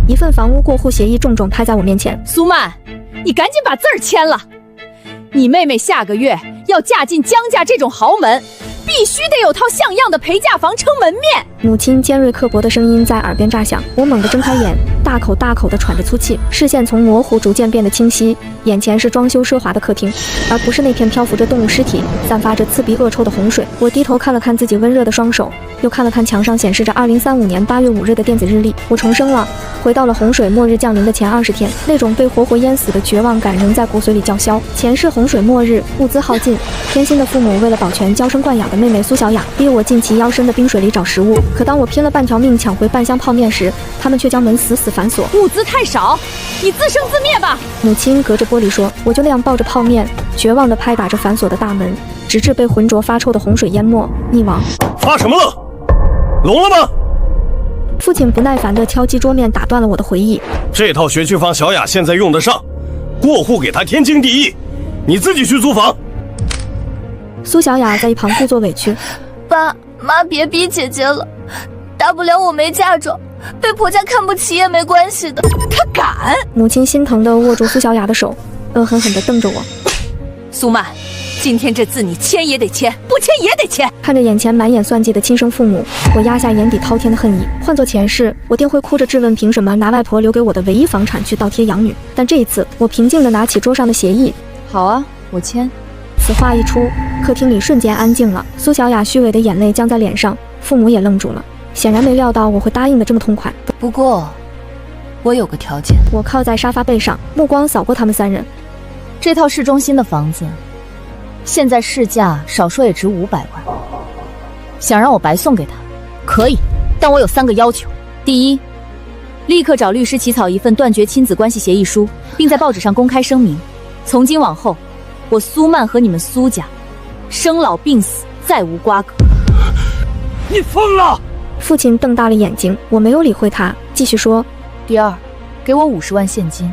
一份房屋过户协议重重拍在我面前。苏曼，你赶紧把字儿签了。你妹妹下个月要嫁进江家这种豪门，必须得有套像样的陪嫁房撑门面。母亲尖锐刻薄的声音在耳边炸响，我猛地睁开眼，大口大口地喘着粗气，视线从模糊逐渐变得清晰，眼前是装修奢华的客厅，而不是那片漂浮着动物尸体、散发着刺鼻恶臭的洪水。我低头看了看自己温热的双手，又看了看墙上显示着2035年8月5日的电子日历。我重生了，回到了洪水末日降临的前20天，那种被活活淹死的绝望感仍在骨髓里叫嚣。前世洪水末日，物资耗尽，偏心的父母为了保全娇生惯养的妹妹苏小雅，逼我进其腰深的冰水里找食物。可当我拼了半条命抢回半箱泡面时，他们却将门死死反锁。物资太少，你自生自灭吧。母亲隔着玻璃说。我就那样抱着泡面，绝望地拍打着反锁的大门，直至被浑浊发臭的洪水淹没溺亡。发什么了？聋了吗？父亲不耐烦地敲击桌面，打断了我的回忆。这套学区房小雅现在用得上，过户给她天经地义，你自己去租房。苏小雅在一旁故作委屈。爸妈别逼姐姐了，大不了我没嫁妆，被婆家看不起也没关系的。他敢！母亲心疼地握住苏小雅的手，恶狠狠地瞪着我。苏曼，今天这字你签也得签，不签也得签。看着眼前满眼算计的亲生父母，我压下眼底滔天的恨意。换做前世，我定会哭着质问凭什么拿外婆留给我的唯一房产去倒贴养女。但这一次，我平静地拿起桌上的协议。好啊，我签。此话一出，客厅里瞬间安静了。苏小雅虚伪的眼泪僵在脸上，父母也愣住了，显然没料到我会答应的这么痛快。不过，我有个条件。我靠在沙发背上，目光扫过他们3人。这套市中心的房子，现在市价少说也值500万。想让我白送给他，可以，但我有3个要求。第一，立刻找律师起草一份断绝亲子关系协议书，并在报纸上公开声明，从今往后，我苏曼和你们苏家生老病死再无瓜葛。你疯了！父亲瞪大了眼睛，我没有理会他，继续说。第二，给我50万现金，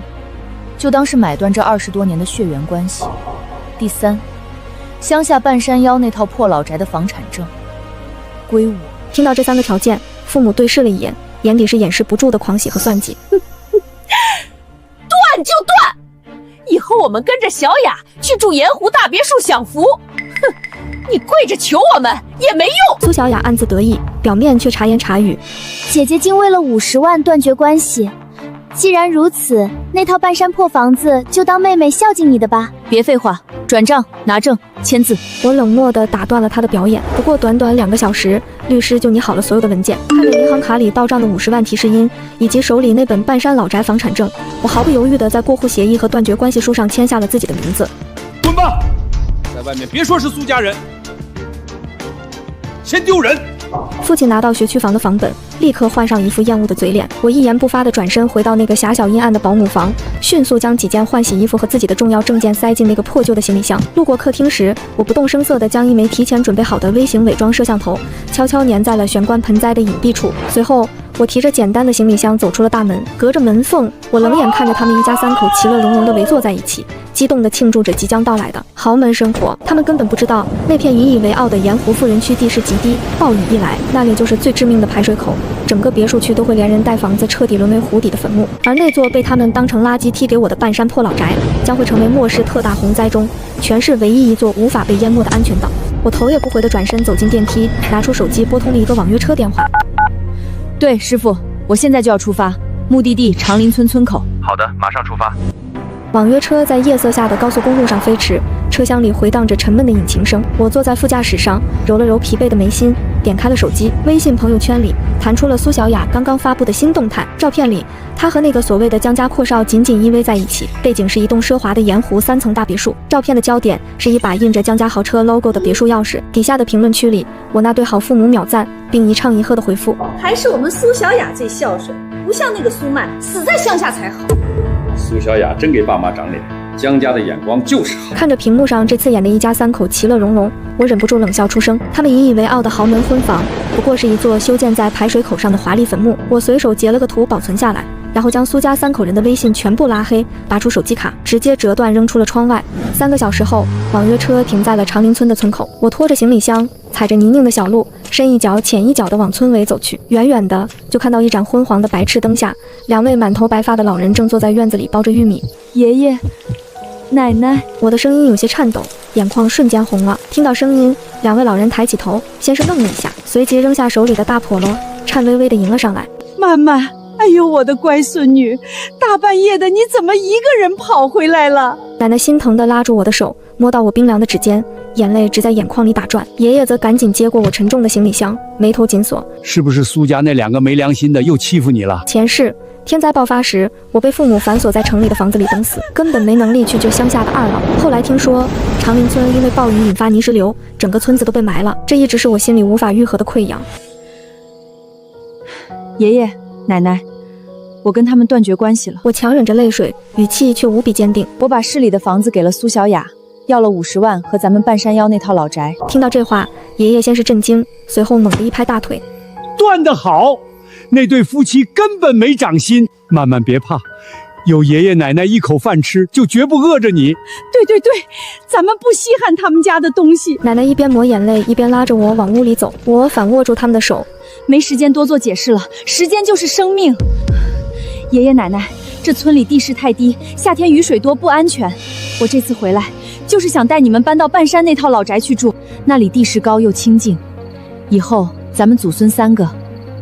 就当是买断这20多年的血缘关系。第三，乡下半山腰那套破老宅的房产证归我。听到这3个条件，父母对视了一眼，眼底是掩饰不住的狂喜和算计。断就断，以后我们跟着小雅去住盐湖大别墅享福。哼，你跪着求我们也没用。苏小雅暗自得意，表面却茶言茶语。姐姐竟为了50万断绝关系，既然如此，那套半山破房子就当妹妹孝敬你的吧。别废话，转账拿证签字。我冷漠地打断了他的表演。不过短短2个小时，律师就拟好了所有的文件。看着银行卡里到账的50万提示音，以及手里那本半山老宅房产证，我毫不犹豫地在过户协议和断绝关系书上签下了自己的名字。滚吧，在外面别说是苏家人，先丢人。父亲拿到学区房的房本，立刻换上一副厌恶的嘴脸。我一言不发地转身回到那个狭小阴暗的保姆房，迅速将几件换洗衣服和自己的重要证件塞进那个破旧的行李箱。路过客厅时，我不动声色地将一枚提前准备好的微型伪装摄像头悄悄粘在了玄关盆栽的隐蔽处。随后，我提着简单的行李箱走出了大门，隔着门缝，我冷眼看着他们一家3口其乐融融地围坐在一起，激动地庆祝着即将到来的豪门生活。他们根本不知道，那片引以为傲的盐湖富人区地势极低，暴雨一来，那里就是最致命的排水口，整个别墅区都会连人带房子彻底沦为湖底的坟墓。而那座被他们当成垃圾踢给我的半山破老宅，将会成为末世特大洪灾中全市唯一一座无法被淹没的安全岛。我头也不回地转身走进电梯，拿出手机拨通了一个网约车电话。对，师傅，我现在就要出发，目的地长林村村口。好的，马上出发。网约车在夜色下的高速公路上飞驰，车厢里回荡着沉闷的引擎声。我坐在副驾驶上，揉了揉疲惫的眉心，点开了手机，微信朋友圈里弹出了苏小雅刚刚发布的新动态。照片里，她和那个所谓的江家阔少紧紧依偎在一起，背景是一栋奢华的盐湖3层大别墅。照片的焦点是一把印着江家豪车 logo 的别墅钥匙。底下的评论区里，我那对好父母秒赞，并一唱一和的回复：还是我们苏小雅最孝顺，不像那个苏曼死在乡下才好。苏小雅真给爸妈长脸，江家的眼光就是好。看着屏幕上这刺眼的一家3口其乐融融，我忍不住冷笑出声。他们引以为傲的豪门婚房，不过是一座修建在排水口上的华丽坟墓。我随手截了个图保存下来，然后将苏家3口人的微信全部拉黑，拔出手机卡，直接折断扔出了窗外。3个小时后，网约车停在了长林村的村口，我拖着行李箱，踩着泥泞的小路，深一脚浅一脚地往村尾走去。远远的就看到一盏昏黄的白炽灯下，2位满头白发的老人正坐在院子里包着玉米。爷爷，奶奶，我的声音有些颤抖，眼眶瞬间红了。听到声音，2位老人抬起头，先是愣了一下，随即扔下手里的大笸箩，颤巍巍地迎了上来。曼曼，哎呦，我的乖孙女，大半夜的你怎么一个人跑回来了？奶奶心疼地拉住我的手，摸到我冰凉的指尖，眼泪直在眼眶里打转。爷爷则赶紧接过我沉重的行李箱，眉头紧锁。是不是苏家那2个没良心的又欺负你了？前世天灾爆发时，我被父母反锁在城里的房子里等死，根本没能力去救乡下的2老。后来听说长林村因为暴雨引发泥石流，整个村子都被埋了，这一直是我心里无法愈合的溃疡。爷爷奶奶，我跟他们断绝关系了。我强忍着泪水，语气却无比坚定。我把市里的房子给了苏小雅，要了50万和咱们半山腰那套老宅。听到这话，爷爷先是震惊，随后猛地一拍大腿：断得好，那对夫妻根本没长心。曼曼别怕，有爷爷奶奶一口饭吃，就绝不饿着你。对，咱们不稀罕他们家的东西。奶奶一边抹眼泪，一边拉着我往屋里走。我反握住他们的手，没时间多做解释了，时间就是生命。爷爷奶奶，这村里地势太低，夏天雨水多，不安全。我这次回来就是想带你们搬到半山那套老宅去住，那里地势高又清静，以后咱们祖孙3个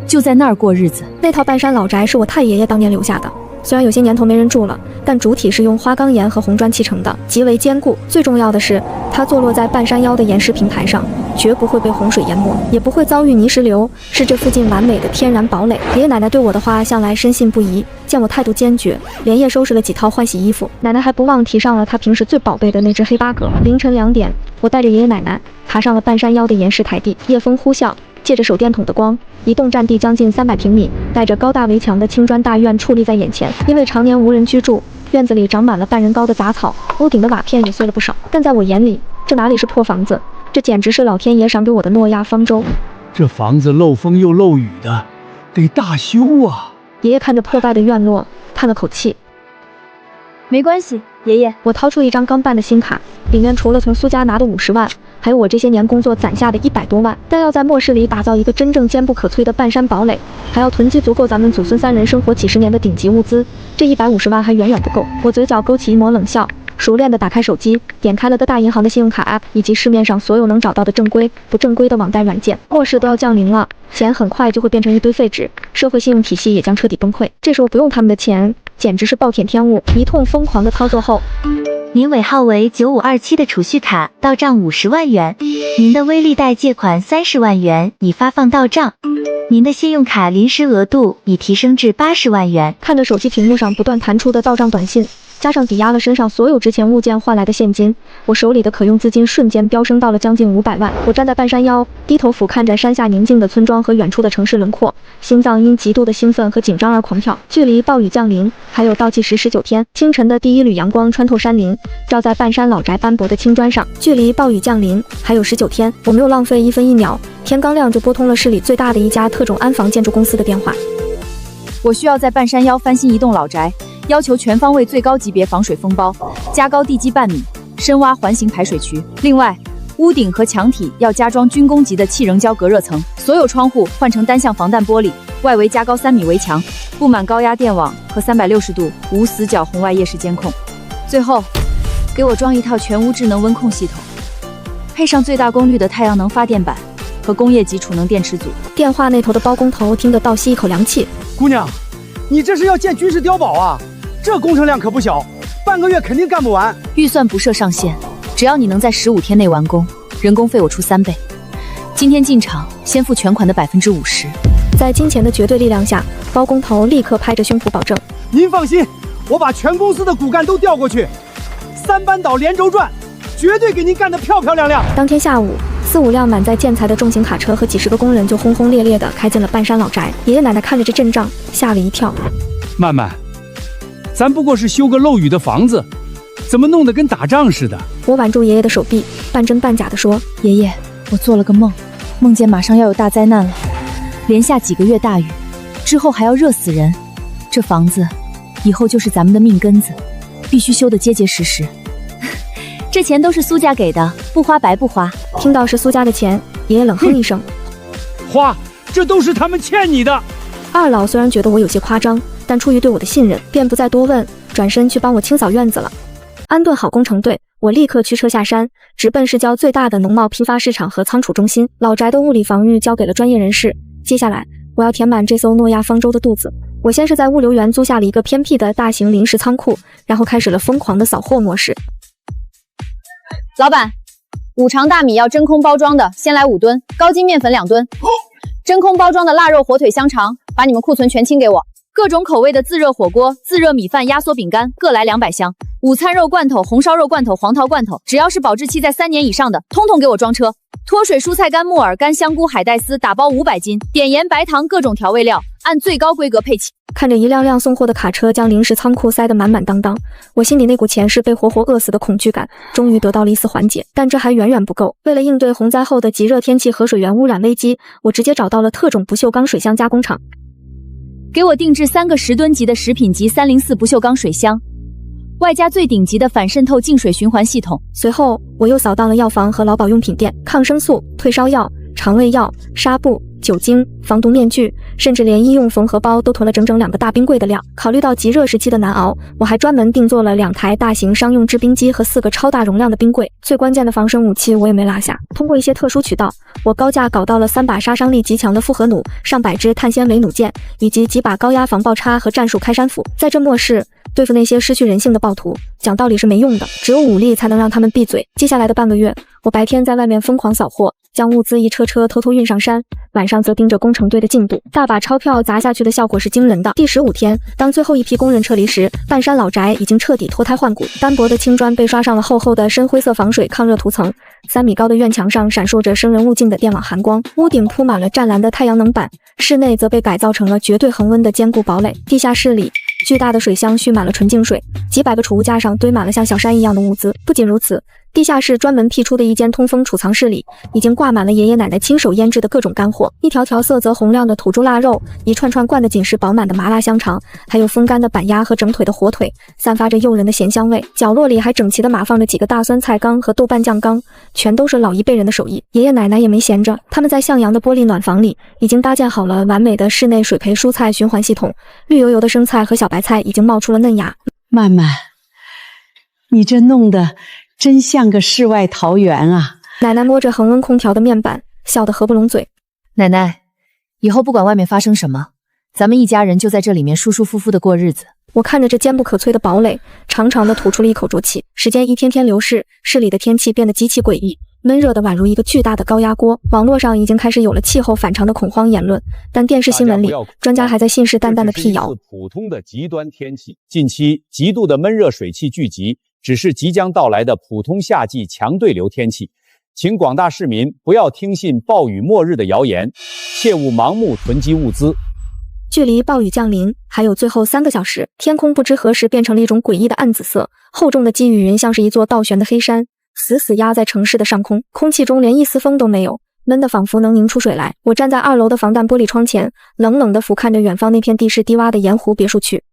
就在那儿过日子。那套半山老宅是我太爷爷当年留下的，虽然有些年头没人住了，但主体是用花岗岩和红砖砌成的，极为坚固。最重要的是，它坐落在半山腰的岩石平台上，绝不会被洪水淹没，也不会遭遇泥石流，是这附近完美的天然堡垒。爷爷奶奶对我的话向来深信不疑，见我态度坚决，连夜收拾了几套换洗衣服。奶奶还不忘提上了她平时最宝贝的那只黑八哥。凌晨2点，我带着爷爷奶奶爬上了半山腰的岩石台地，夜风呼啸，借着手电筒的光，一栋占地将近300平米、带着高大围墙的青砖大院矗立在眼前。因为常年无人居住，院子里长满了半人高的杂草，屋顶的瓦片也碎了不少。但在我眼里，这哪里是破房子，这简直是老天爷赏给我的诺亚方舟。这房子漏风又漏雨的，得大修啊！爷爷看着破败的院落，叹了口气。没关系，爷爷。我掏出一张刚办的新卡，里面除了从苏家拿的50万，还有我这些年工作攒下的100多万。但要在末世里打造一个真正坚不可摧的半山堡垒，还要囤积足够咱们祖孙3人生活几10年的顶级物资，这150万还远远不够。我嘴角勾起一抹冷笑，熟练地打开手机，点开了各大银行的信用卡 App 以及市面上所有能找到的正规、不正规的网贷软件。末世都要降临了，钱很快就会变成一堆废纸，社会信用体系也将彻底崩溃。这时候不用他们的钱，简直是暴殄天物。一通疯狂的操作后，您尾号为9527的储蓄卡到账50万元，您的微利贷借款30万元已发放到账，您的信用卡临时额度已提升至80万元。看着手机屏幕上不断弹出的到账短信，加上抵押了身上所有值钱物件换来的现金，我手里的可用资金瞬间飙升到了将近500万。我站在半山腰，低头俯瞰着山下宁静的村庄和远处的城市轮廓，心脏因极度的兴奋和紧张而狂跳。距离暴雨降临还有倒计时19天，清晨的第一缕阳光穿透山林，照在半山老宅斑驳的青砖上。距离暴雨降临还有19天，我没有浪费1分1秒，天刚亮就拨通了市里最大的一家特种安防建筑公司的电话。我需要在半山腰翻新一栋老宅，要求全方位最高级别防水封包，加高地基半米，深挖环形排水渠。另外，屋顶和墙体要加装军工级的气溶胶隔热层，所有窗户换成单向防弹玻璃，外围加高3米围墙，布满高压电网和360度无死角红外夜视监控。最后，给我装一套全屋智能温控系统，配上最大功率的太阳能发电板和工业级储能电池组。电话那头的包工头听得倒吸一口凉气。姑娘，你这是要建军事碉堡啊？这工程量可不小，半个月肯定干不完。预算不设上限，只要你能在15天内完工，人工费我出3倍。今天进场，先付全款的50%。在金钱的绝对力量下，包工头立刻拍着胸脯保证：您放心，我把全公司的骨干都调过去，3班倒连轴转，绝对给您干得漂漂亮亮。当天下午，4、5辆满载建材的重型卡车和几10个工人就轰轰烈烈地开进了半山老宅。爷爷奶奶看着这阵仗，吓了一跳。曼曼，咱不过是修个漏雨的房子，怎么弄得跟打仗似的？我挽住爷爷的手臂，半真半假地说：爷爷，我做了个梦，梦见马上要有大灾难了，连下几个月大雨，之后还要热死人，这房子以后就是咱们的命根子，必须修得结结实实。这钱都是苏家给的，不花白不花。听到是苏家的钱，爷爷冷哼一声，花，这都是他们欠你的。二老虽然觉得我有些夸张，但出于对我的信任，便不再多问，转身去帮我清扫院子了。安顿好工程队，我立刻驱车下山，直奔市郊最大的农贸批发市场和仓储中心。老宅的物理防御交给了专业人士，接下来我要填满这艘诺亚方舟的肚子。我先是在物流园租下了一个偏僻的大型临时仓库，然后开始了疯狂的扫货模式。老板，5常大米要真空包装的，先来5吨，高筋面粉2吨，真空包装的腊肉、火腿、香肠，把你们库存全清给我。各种口味的自热火锅、自热米饭、压缩饼干，各来200箱。午餐肉罐头、红烧肉罐头、黄桃罐头，只要是保质期在3年以上的，通通给我装车。脱水蔬菜干、木耳干、香菇、海带丝，打包500斤。碘盐、白糖，各种调味料，按最高规格配齐。看着一辆辆送货的卡车将临时仓库塞得满满当当，我心里那股钱是被活活饿死的恐惧感终于得到了一丝缓解，但这还远远不够。为了应对洪灾后的极热天气和水源污染危机，我直接找到了特种不锈钢水箱加工厂，给我定制3个10吨级的食品级304不锈钢水箱，外加最顶级的反渗透净水循环系统。随后我又扫荡了药房和劳保用品店，抗生素、退烧药、肠胃药、纱布、酒精、防毒面具，甚至连医用缝合包都囤了整整2个大冰柜的量。考虑到极热时期的难熬，我还专门定做了2台大型商用制冰机和4个超大容量的冰柜。最关键的防身武器我也没落下，通过一些特殊渠道，我高价搞到了3把杀伤力极强的复合弩、上百支碳纤维弩箭，以及几把高压防爆叉和战术开山斧。在这末世，对付那些失去人性的暴徒，讲道理是没用的，只有武力才能让他们闭嘴。接下来的半个月，我白天在外面疯狂扫货，将物资一车车偷偷运上山，晚上则盯着工程队的进度。大把钞票砸下去的效果是惊人的。第15天，当最后一批工人撤离时，半山老宅已经彻底脱胎换骨，单薄的青砖被刷上了厚厚的深灰色防水抗热涂层，3米高的院墙上闪烁着生人勿近的电网寒光，屋顶铺满了湛蓝的太阳能板，室内则被改造成了绝对恒温的坚固堡垒。地下室里，巨大的水箱蓄满了纯净水，几百个储物架上堆满了像小山一样的物资。不仅如此，地下室专门辟出的一间通风储藏室里，已经挂满了爷爷奶奶亲手腌制的各种干货，一条条色泽红亮的土猪腊肉，一串串灌得紧实饱满的麻辣香肠，还有风干的板鸭和整腿的火腿，散发着诱人的咸香味。角落里还整齐地码放着几个大酸菜缸和豆瓣酱缸，全都是老一辈人的手艺。爷爷奶奶也没闲着，他们在向阳的玻璃暖房里已经搭建好了完美的室内水培蔬菜循环系统，绿油油的生菜和小白菜已经冒出了嫩芽。曼曼，你这弄得真像个世外桃源啊！奶奶摸着恒温空调的面板，笑得合不拢嘴。奶奶，以后不管外面发生什么，咱们一家人就在这里面舒舒服服的过日子。我看着这坚不可摧的堡垒，长长的吐出了一口浊气。时间一天天流逝，市里的天气变得极其诡异，闷热的宛如一个巨大的高压锅。网络上已经开始有了气候反常的恐慌言论，但电视新闻里，专家还在信誓旦旦的辟谣。普通的极端天气，近期极度的闷热水汽聚集，只是即将到来的普通夏季强对流天气。请广大市民不要听信暴雨末日的谣言，切勿盲目囤积物资。距离暴雨降临还有最后3个小时，天空不知何时变成了一种诡异的暗紫色，厚重的积雨云像是一座倒悬的黑山，死死压在城市的上空，空气中连一丝风都没有，闷得仿佛能凝出水来。我站在2楼的防弹玻璃窗前，冷冷地俯瞰着远方那片地势低洼的盐湖别墅区。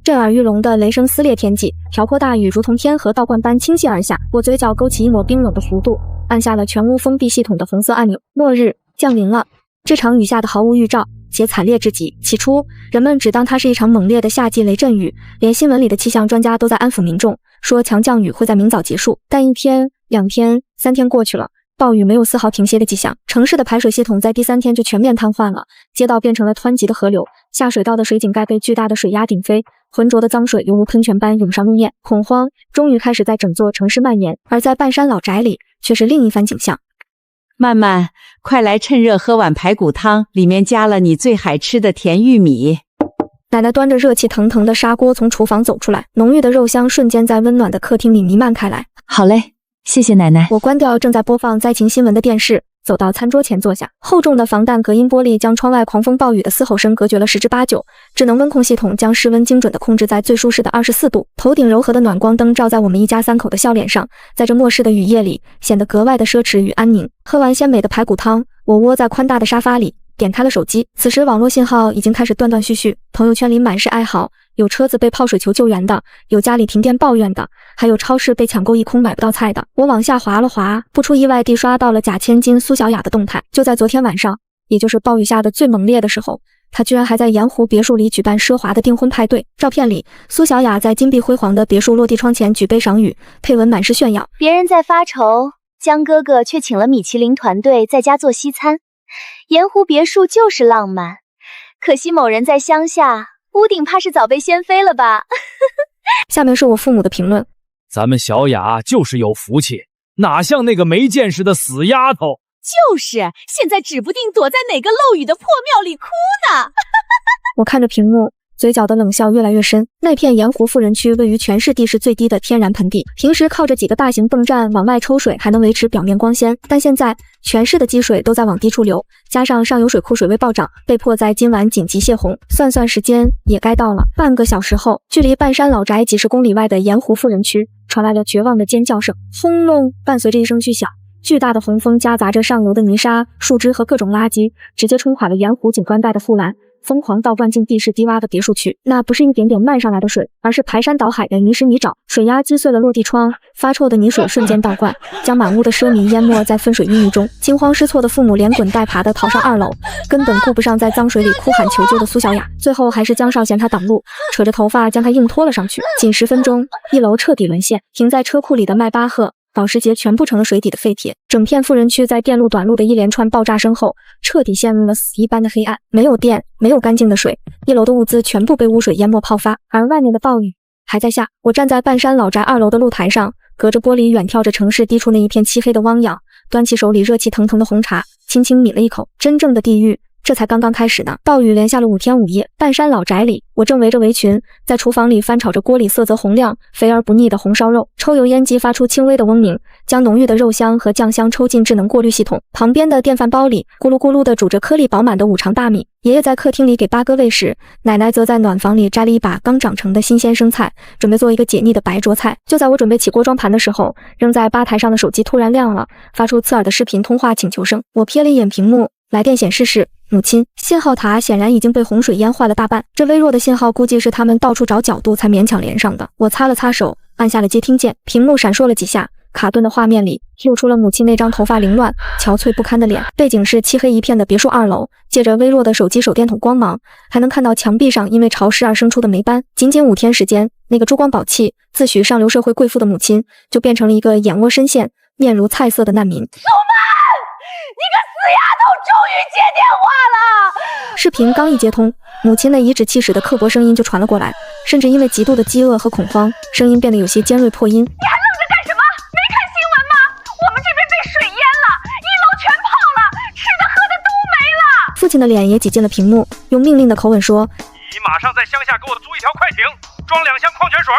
震耳欲聋的雷声撕裂天际，瓢泼大雨如同天河倒灌般倾泻而下，我嘴角勾起一抹冰冷的弧度，按下了全屋封闭系统的红色按钮。末日降临了，这场雨下的毫无预兆，且惨烈至极。起初，人们只当它是一场猛烈的夏季雷阵雨，连新闻里的气象专家都在安抚民众，说强降雨会在明早结束。但1天、2天、3天过去了，暴雨没有丝毫停歇的迹象，城市的排水系统在第3天就全面瘫痪了，街道变成了湍急的河流，下水道的水井盖被巨大的水压顶飞，浑浊的脏水犹如喷泉般涌上路面。恐慌终于开始在整座城市蔓延，而在半山老宅里却是另一番景象。曼曼，快来趁热喝碗排骨汤，里面加了你最爱吃的甜玉米。奶奶端着热气腾腾的砂锅从厨房走出来，浓郁的肉香瞬间在温暖的客厅里弥漫开来。好嘞，谢谢奶奶。我关掉正在播放灾情新闻的电视，走到餐桌前坐下。厚重的防弹隔音玻璃将窗外狂风暴雨的嘶吼声隔绝了10之8九，智能温控系统将室温精准地控制在最舒适的24度。头顶柔和的暖光灯照在我们一家3口的笑脸上，在这末世的雨夜里显得格外的奢侈与安宁。喝完鲜美的排骨汤，我窝在宽大的沙发里，点开了手机。此时网络信号已经开始断断续续，朋友圈里满是哀嚎，有车子被泡水球救援的，有家里停电抱怨的，还有超市被抢购一空买不到菜的。我往下滑了滑，不出意外地刷到了假千金苏小雅的动态。就在昨天晚上，也就是暴雨下的最猛烈的时候，她居然还在盐湖别墅里举办奢华的订婚派对。照片里，苏小雅在金碧辉煌的别墅落地窗前举杯赏雨，配文满是炫耀。别人在发愁，江哥哥却请了米其林团队在家做西餐。盐湖别墅就是浪漫，可惜某人在乡下，屋顶怕是早被掀飞了吧。下面是我父母的评论：咱们小雅就是有福气，哪像那个没见识的死丫头。就是现在指不定躲在哪个漏雨的破庙里哭呢。我看着屏幕，嘴角的冷笑越来越深。那片盐湖富人区位于全市地势最低的天然盆地，平时靠着几个大型泵站往外抽水还能维持表面光鲜，但现在全市的积水都在往低处流，加上上游水库水位暴涨，被迫在今晚紧急泄洪。算算时间，也该到了。半个小时后，距离半山老宅几十公里外的盐湖富人区传来了绝望的尖叫声，轰隆，伴随着一声巨响，巨大的洪峰夹杂着上游的泥沙、树枝和各种垃圾，直接冲垮了盐湖景观带的护栏，疯狂倒灌进地势低洼的别墅区。那不是一点点漫上来的水，而是排山倒海的泥石泥沼，水压击碎了落地窗，发臭的泥水瞬间倒灌，将满屋的奢靡淹没在分水淤泥中。惊慌失措的父母连滚带爬的逃上2楼，根本顾不上在脏水里哭喊求救的苏小雅，最后还是江少贤他挡路，扯着头发将他硬拖了上去。仅10分钟，1楼彻底沦陷，停在车库里的迈巴赫、保时捷全部成了水底的废铁，整片富人区在电路短路的一连串爆炸声后，彻底陷入了死一般的黑暗。没有电，没有干净的水，1楼的物资全部被污水淹没泡发，而外面的暴雨还在下。我站在半山老宅2楼的露台上，隔着玻璃远眺着城市低处那一片漆黑的汪洋，端起手里热气腾腾的红茶，轻轻抿了一口。真正的地狱这才刚刚开始呢。暴雨连下了5天5夜，半山老宅里，我正围着围裙在厨房里翻炒着锅里色泽红亮、肥而不腻的红烧肉，抽油烟机发出轻微的嗡鸣，将浓郁的肉香和酱香抽进智能过滤系统。旁边的电饭煲里咕噜咕噜地煮着颗粒饱满的五常大米。爷爷在客厅里给八哥喂食，奶奶则在暖房里摘了一把刚长成的新鲜生菜，准备做一个解腻的白灼菜。就在我准备起锅装盘的时候，扔在吧台上的手机突然亮了，发出刺耳的视频通话请求声。我瞥了一眼屏幕，来电显示是母亲。信号塔显然已经被洪水淹坏了大半，这微弱的信号估计是他们到处找角度才勉强连上的。我擦了擦手，按下了接听键，屏幕闪烁了几下，卡顿的画面里露出了母亲那张头发凌乱、憔悴不堪的脸，背景是漆黑一片的别墅2楼，借着微弱的手机手电筒光芒，还能看到墙壁上因为潮湿而生出的霉斑。仅仅5天时间，那个珠光宝气、自诩上流社会贵妇的母亲，就变成了一个眼窝深陷、面如菜色的难民。苏曼，你个死丫头，终于接电话了！视频刚一接通，母亲那颐指气使的刻薄声音就传了过来，甚至因为极度的饥饿和恐慌，声音变得有些尖锐破音。你还愣着干什么？没看新闻吗？我们这边被水淹了，1楼全泡了，吃的喝的都没了。父亲的脸也挤进了屏幕，用命令的口吻说：你马上在乡下给我租一条快艇，装2箱矿泉水，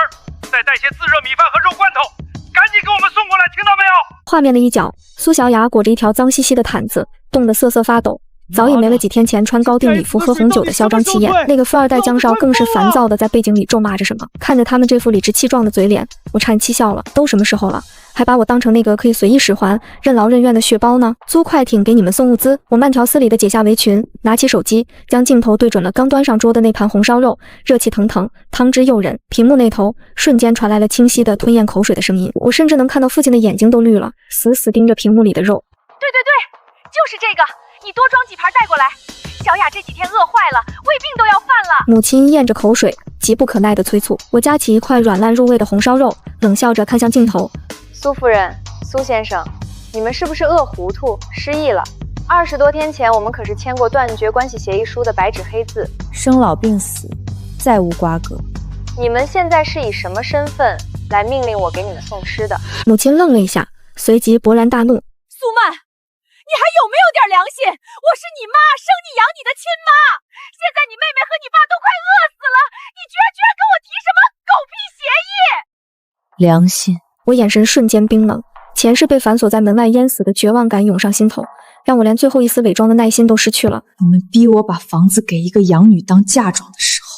再带些自热米饭和肉罐头，赶紧给我们送过来，听到没有？画面的一角，苏小雅裹着一条脏兮兮的毯子，冻得瑟瑟发抖，早已没了几天前穿高定礼服喝红酒的嚣张气焰。那个富二代江少更是烦躁的在背景里咒骂着什么。看着他们这副理直气壮的嘴脸，我叹气笑了。都什么时候了，还把我当成那个可以随意使唤、任劳任怨的血包呢？租快艇给你们送物资。我慢条斯理的解下围裙，拿起手机，将镜头对准了刚端上桌的那盘红烧肉，热气腾腾，汤汁诱人。屏幕那头瞬间传来了清晰的吞咽口水的声音，我甚至能看到父亲的眼睛都绿了，死死盯着屏幕里的肉。对，就是这个，你多装几盘带过来。小雅这几天饿坏了，胃病都要犯了。母亲咽着口水，急不可耐地催促。我夹起一块软烂入味的红烧肉，冷笑着看向镜头。苏夫人、苏先生，你们是不是饿糊涂、失忆了？20多天前，我们可是签过断绝关系协议书的白纸黑字。生老病死，再无瓜葛。你们现在是以什么身份来命令我给你们送吃的？母亲愣了一下，随即勃然大怒。苏曼，你还有没有点良心？我是你妈，生你养你的亲妈。现在你妹妹和你爸都快饿死了，你居然跟我提什么狗屁协议？良心？我眼神瞬间冰冷，前世被反锁在门外淹死的绝望感涌上心头，让我连最后一丝伪装的耐心都失去了。你们逼我把房子给一个养女当嫁妆的时候，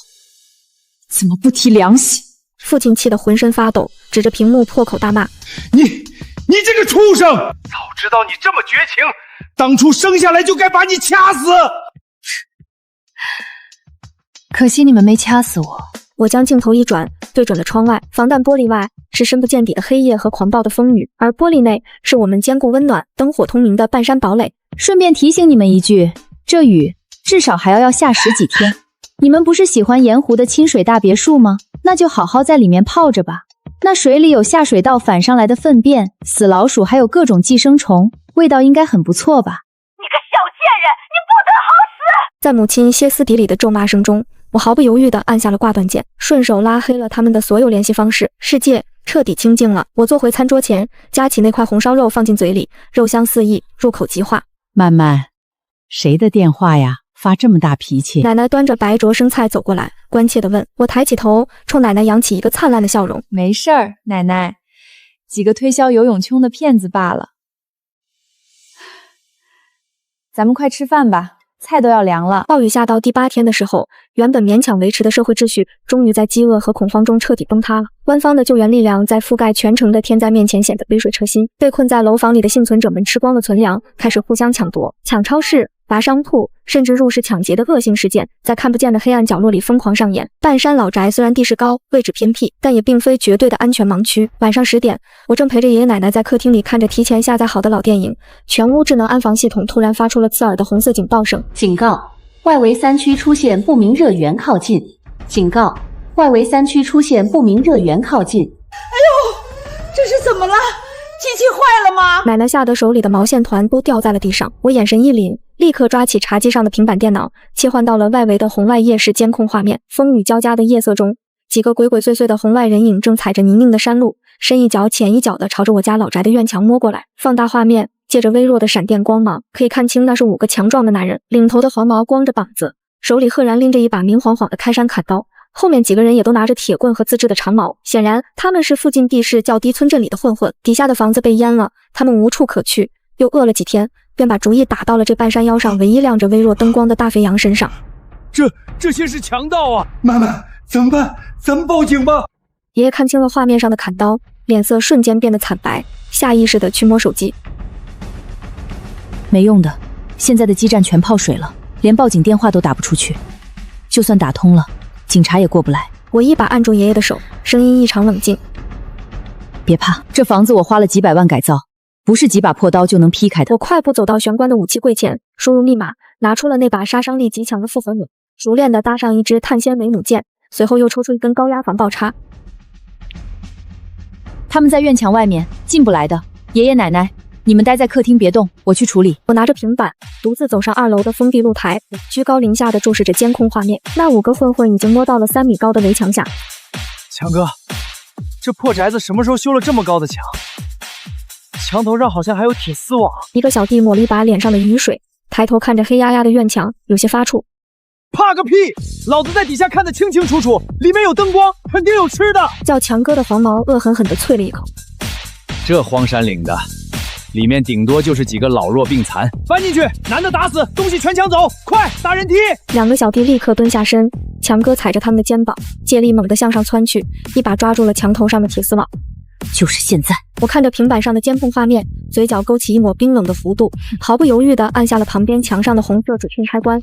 怎么不提良心？父亲气得浑身发抖，指着屏幕破口大骂：你这个畜生！早知道你这么绝情，当初生下来就该把你掐死！可惜你们没掐死我。我将镜头一转，对准了窗外，防弹玻璃外是深不见底的黑夜和狂暴的风雨，而玻璃内是我们坚固温暖、灯火通明的半山堡垒。顺便提醒你们一句，这雨至少还要下10几天。你们不是喜欢盐湖的清水大别墅吗？那就好好在里面泡着吧。那水里有下水道反上来的粪便、死老鼠，还有各种寄生虫，味道应该很不错吧？你个小贱人，你不得好死！在母亲歇斯底里的咒骂声中，我毫不犹豫地按下了挂断键，顺手拉黑了他们的所有联系方式。世界彻底清静了。我坐回餐桌前，夹起那块红烧肉放进嘴里，肉香四溢，入口即化。曼曼，谁的电话呀？发这么大脾气？奶奶端着白灼生菜走过来，关切地问。我抬起头，冲奶奶扬起一个灿烂的笑容。没事儿，奶奶，几个推销游泳圈的骗子罢了。咱们快吃饭吧，菜都要凉了。暴雨下到第8天的时候，原本勉强维持的社会秩序，终于在饥饿和恐慌中彻底崩塌了。官方的救援力量在覆盖全城的天灾面前显得杯水车薪。被困在楼房里的幸存者们吃光了存粮，开始互相抢夺，抢超市、拔商铺，甚至入室抢劫的恶性事件在看不见的黑暗角落里疯狂上演。半山老宅虽然地势高，位置偏僻，但也并非绝对的安全盲区。晚上10点，我正陪着爷爷奶奶在客厅里看着提前下载好的老电影，全屋智能安防系统突然发出了刺耳的红色警报声。警告，外围3区出现不明热源靠近。警告，外围3区出现不明热源靠近。哎呦，这是怎么了？机器坏了吗？奶奶吓得手里的毛线团都掉在了地上。我眼神一凛，立刻抓起茶几上的平板电脑，切换到了外围的红外夜视监控画面。风雨交加的夜色中，几个鬼鬼祟祟的红外人影正踩着泥泞的山路，深一脚浅一脚地朝着我家老宅的院墙摸过来。放大画面，借着微弱的闪电光芒，可以看清那是5个强壮的男人，领头的黄毛光着膀子，手里赫然拎着一把明晃晃的开山砍刀，后面几个人也都拿着铁棍和自制的长矛。显然他们是附近地势较低村镇里的混混，底下的房子被淹了，他们无处可去，又饿了几天，便把主意打到了这半山腰上唯一亮着微弱灯光的大肥羊身上。这些是强盗啊！妈妈，怎么办？咱们报警吧！爷爷看清了画面上的砍刀，脸色瞬间变得惨白，下意识地去摸手机。没用的，现在的基站全泡水了，连报警电话都打不出去，就算打通了，警察也过不来。我一把按住爷爷的手，声音异常冷静。别怕，这房子我花了几百万改造，不是几把破刀就能劈开的。我快步走到玄关的武器柜前，输入密码，拿出了那把杀伤力极强的复合弩，熟练地搭上一支碳纤维弩箭，随后又抽出一根高压防爆叉。他们在院墙外面，进不来的。爷爷奶奶，你们待在客厅别动，我去处理。我拿着平板，独自走上2楼的封闭露台，居高临下地注视着监控画面。那5个混混已经摸到了3米高的围墙下。强哥，这破宅子什么时候修了这么高的墙？墙头上好像还有铁丝网。一个小弟抹了一把脸上的雨水，抬头看着黑压压的院墙，有些发怵。怕个屁！老子在底下看得清清楚楚，里面有灯光，肯定有吃的。叫强哥的黄毛恶狠狠地啐了一口。这荒山岭的，里面顶多就是几个老弱病残。翻进去，男的打死，东西全抢走，快打人梯！2个小弟立刻蹲下身，强哥踩着他们的肩膀，借力猛地向上窜去，一把抓住了墙头上的铁丝网。就是现在！我看着平板上的监控画面，嘴角勾起一抹冰冷的弧度，毫不犹豫地按下了旁边墙上的红色指令开关。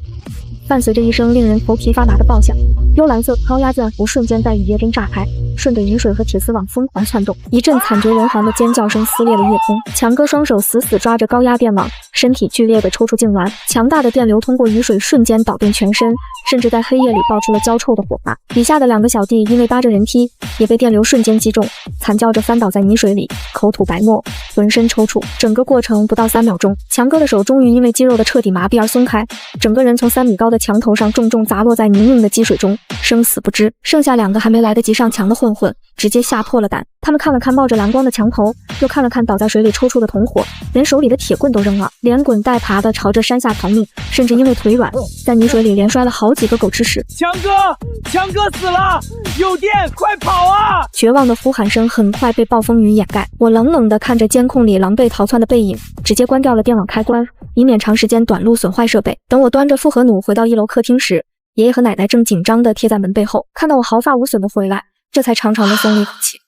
伴随着一声令人头皮发麻的爆响，幽蓝色高压电弧瞬间在雨夜中炸开，顺着雨水和铁丝网疯狂窜动，一阵惨绝人寰的尖叫声撕裂了夜空。强哥双手死死抓着高压电网，身体剧烈的抽搐痉挛，强大的电流通过雨水瞬间导遍全身，甚至在黑夜里爆出了焦臭的火花。底下的2个小弟因为搭着人梯，也被电流瞬间击中，惨叫着翻倒在泥水里，口吐白沫，浑身抽搐。整个过程不到3秒钟，强哥的手终于因为肌肉的彻底麻痹而松开，整个人从3米高的墙头上重重砸落在泥泞的积水中，生死不知。剩下2个还没来得及上墙的混混直接吓破了胆，他们看了看冒着蓝光的墙头，又看了看倒在水里抽搐的同伙，连手里的铁棍都扔了，连滚带爬的朝着山下逃命，甚至因为腿软，在泥水里连摔了好几个狗吃屎。强哥死了，有电，快跑啊！绝望的呼喊声很快被暴风雨掩盖。我冷冷地看着监控里狼狈逃窜的背影，直接关掉了电网开关，以免长时间短路损坏设备。等我端着复合弩回到1楼客厅时，爷爷和奶奶正紧张地贴在门背后，看到我毫发无损地回来，这才长长地松了一口气。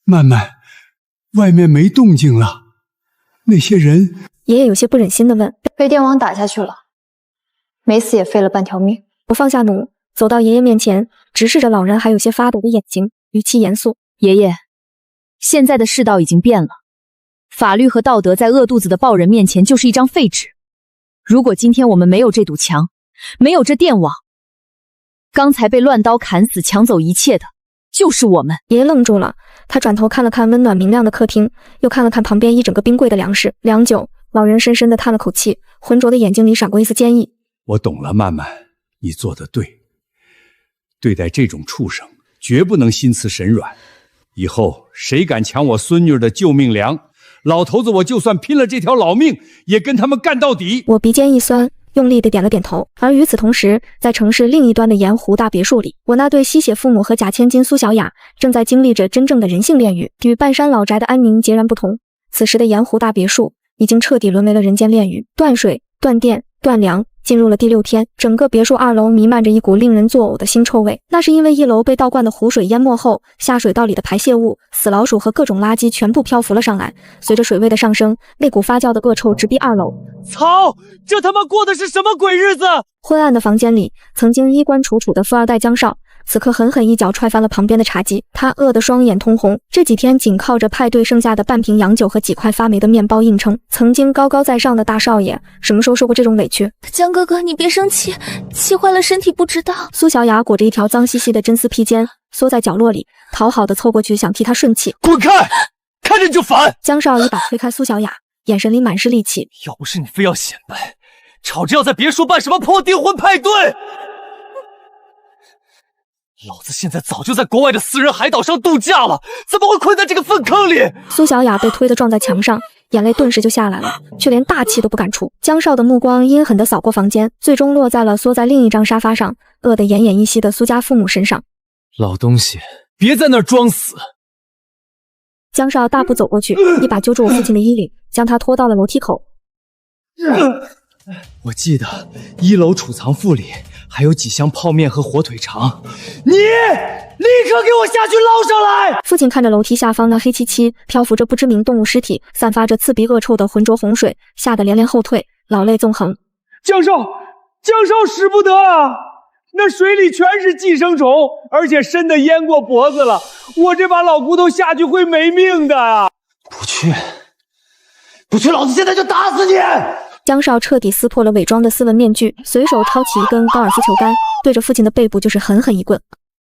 曼曼，外面没动静了，那些人……爷爷有些不忍心地问：被电网打下去了，没死也废了半条命。我放下弩，走到爷爷面前，直视着老人还有些发抖的眼睛，语气严肃：“爷爷，现在的世道已经变了，法律和道德在饿肚子的暴人面前就是一张废纸。如果今天我们没有这堵墙，没有这电网，刚才被乱刀砍死、抢走一切的就是我们。”爷爷愣住了，他转头看了看温暖明亮的客厅，又看了看旁边一整个冰柜的粮食。良久，老人深深地叹了口气，浑浊的眼睛里闪过一丝坚毅：“我懂了，曼曼，你做得对。对待这种畜生，绝不能心慈神软。以后谁敢抢我孙女的救命粮，老头子我就算拼了这条老命，也跟他们干到底。”我鼻尖一酸，用力地点了点头。而与此同时，在城市另一端的盐湖大别墅里，我那对吸血父母和假千金苏小雅正在经历着真正的人性炼狱。与半山老宅的安宁截然不同，此时的盐湖大别墅已经彻底沦为了人间炼狱。断水、断电、断粮，进入了第6天，整个别墅2楼弥漫着一股令人作呕的腥臭味。那是因为1楼被倒灌的湖水淹没后，下水道里的排泄物、死老鼠和各种垃圾全部漂浮了上来。随着水位的上升，那股发酵的恶臭直逼2楼。操！这他妈过的是什么鬼日子？昏暗的房间里，曾经衣冠楚楚的富二代江少，此刻狠狠一脚踹翻了旁边的茶几，他饿得双眼通红。这几天仅靠着派对剩下的半瓶洋酒和几块发霉的面包硬撑。曾经高高在上的大少爷，什么时候受过这种委屈？江哥哥，你别生气，气坏了身体不知道。苏小雅裹着一条脏兮兮的真丝披肩，缩在角落里，讨好的凑过去想替他顺气。滚开！看着你就烦。江少一把推开苏小雅，眼神里满是戾气。要不是你非要显摆，吵着要在别墅办什么破订婚派对，老子现在早就在国外的私人海岛上度假了，怎么会困在这个粪坑里？苏小雅被推得撞在墙上，眼泪顿时就下来了，却连大气都不敢出。江少的目光阴狠地扫过房间，最终落在了缩在另一张沙发上饿得奄奄一息的苏家父母身上。老东西，别在那儿装死！江少大步走过去，一把揪住我父亲的衣领，将他拖到了楼梯口。我记得1楼储藏库里还有几箱泡面和火腿肠，你立刻给我下去捞上来！父亲看着楼梯下方那黑漆漆漂浮着不知名动物尸体，散发着刺鼻恶臭的浑浊洪水，吓得连连后退，老泪纵横。江少使不得啊！那水里全是寄生虫，而且深的淹过脖子了，我这把老骨头下去会没命的啊！不去，老子现在就打死你！江少彻底撕破了伪装的斯文面具，随手抄起一根高尔夫球杆，对着父亲的背部就是狠狠一棍。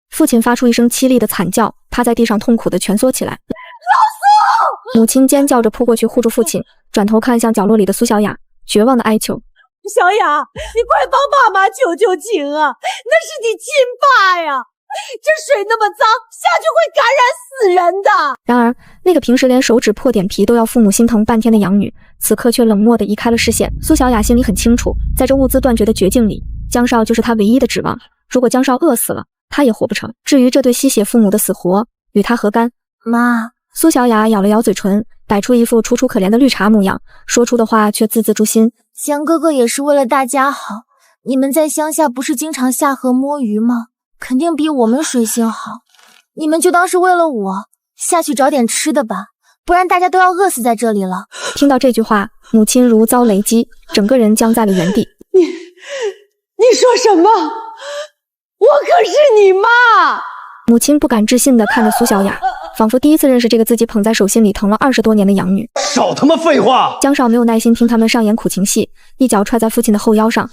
父亲发出一声凄厉的惨叫，趴在地上痛苦地蜷缩起来。老苏！母亲尖叫着扑过去护住父亲，转头看向角落里的苏小雅，绝望地哀求：小雅，你快帮爸妈求求情啊！那是你亲爸呀！这水那么脏，下去会感染死人的。然而，那个平时连手指破点皮都要父母心疼半天的养女，此刻却冷漠地移开了视线。苏小雅心里很清楚，在这物资断绝的绝境里，江少就是她唯一的指望。如果江少饿死了，她也活不成。至于这对吸血父母的死活，与她何干？妈，苏小雅咬了咬嘴唇，摆出一副楚楚可怜的绿茶模样，说出的话却字字诛心。江哥哥也是为了大家好，你们在乡下不是经常下河摸鱼吗？肯定比我们水性好，你们就当是为了我下去找点吃的吧，不然大家都要饿死在这里了。听到这句话，母亲如遭雷击，整个人僵在了原地。你说什么？我可是你妈！母亲不敢置信地看着苏小雅，仿佛第一次认识这个自己捧在手心里疼了20多年的养女。少他妈废话！江少没有耐心听他们上演苦情戏，一脚踹在父亲的后腰上，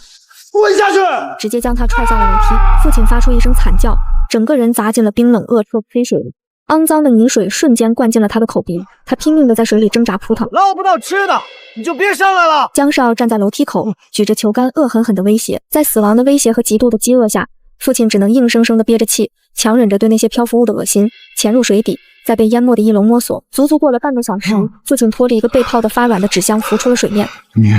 滚下去！直接将他踹下了楼梯。父亲发出一声惨叫，整个人砸进了冰冷恶臭的黑水里，肮脏的泥水瞬间灌进了他的口鼻，他拼命地在水里挣扎扑腾。捞不到吃的，你就别上来了！江少站在楼梯口，举着球杆恶狠狠地威胁。在死亡的威胁和极度的饥饿下，父亲只能硬生生地憋着气，强忍着对那些漂浮物的恶心，潜入水底，在被淹没的1楼摸索。足足过了半个小时，父亲拖着一个被泡得发软的纸箱浮出了水面。你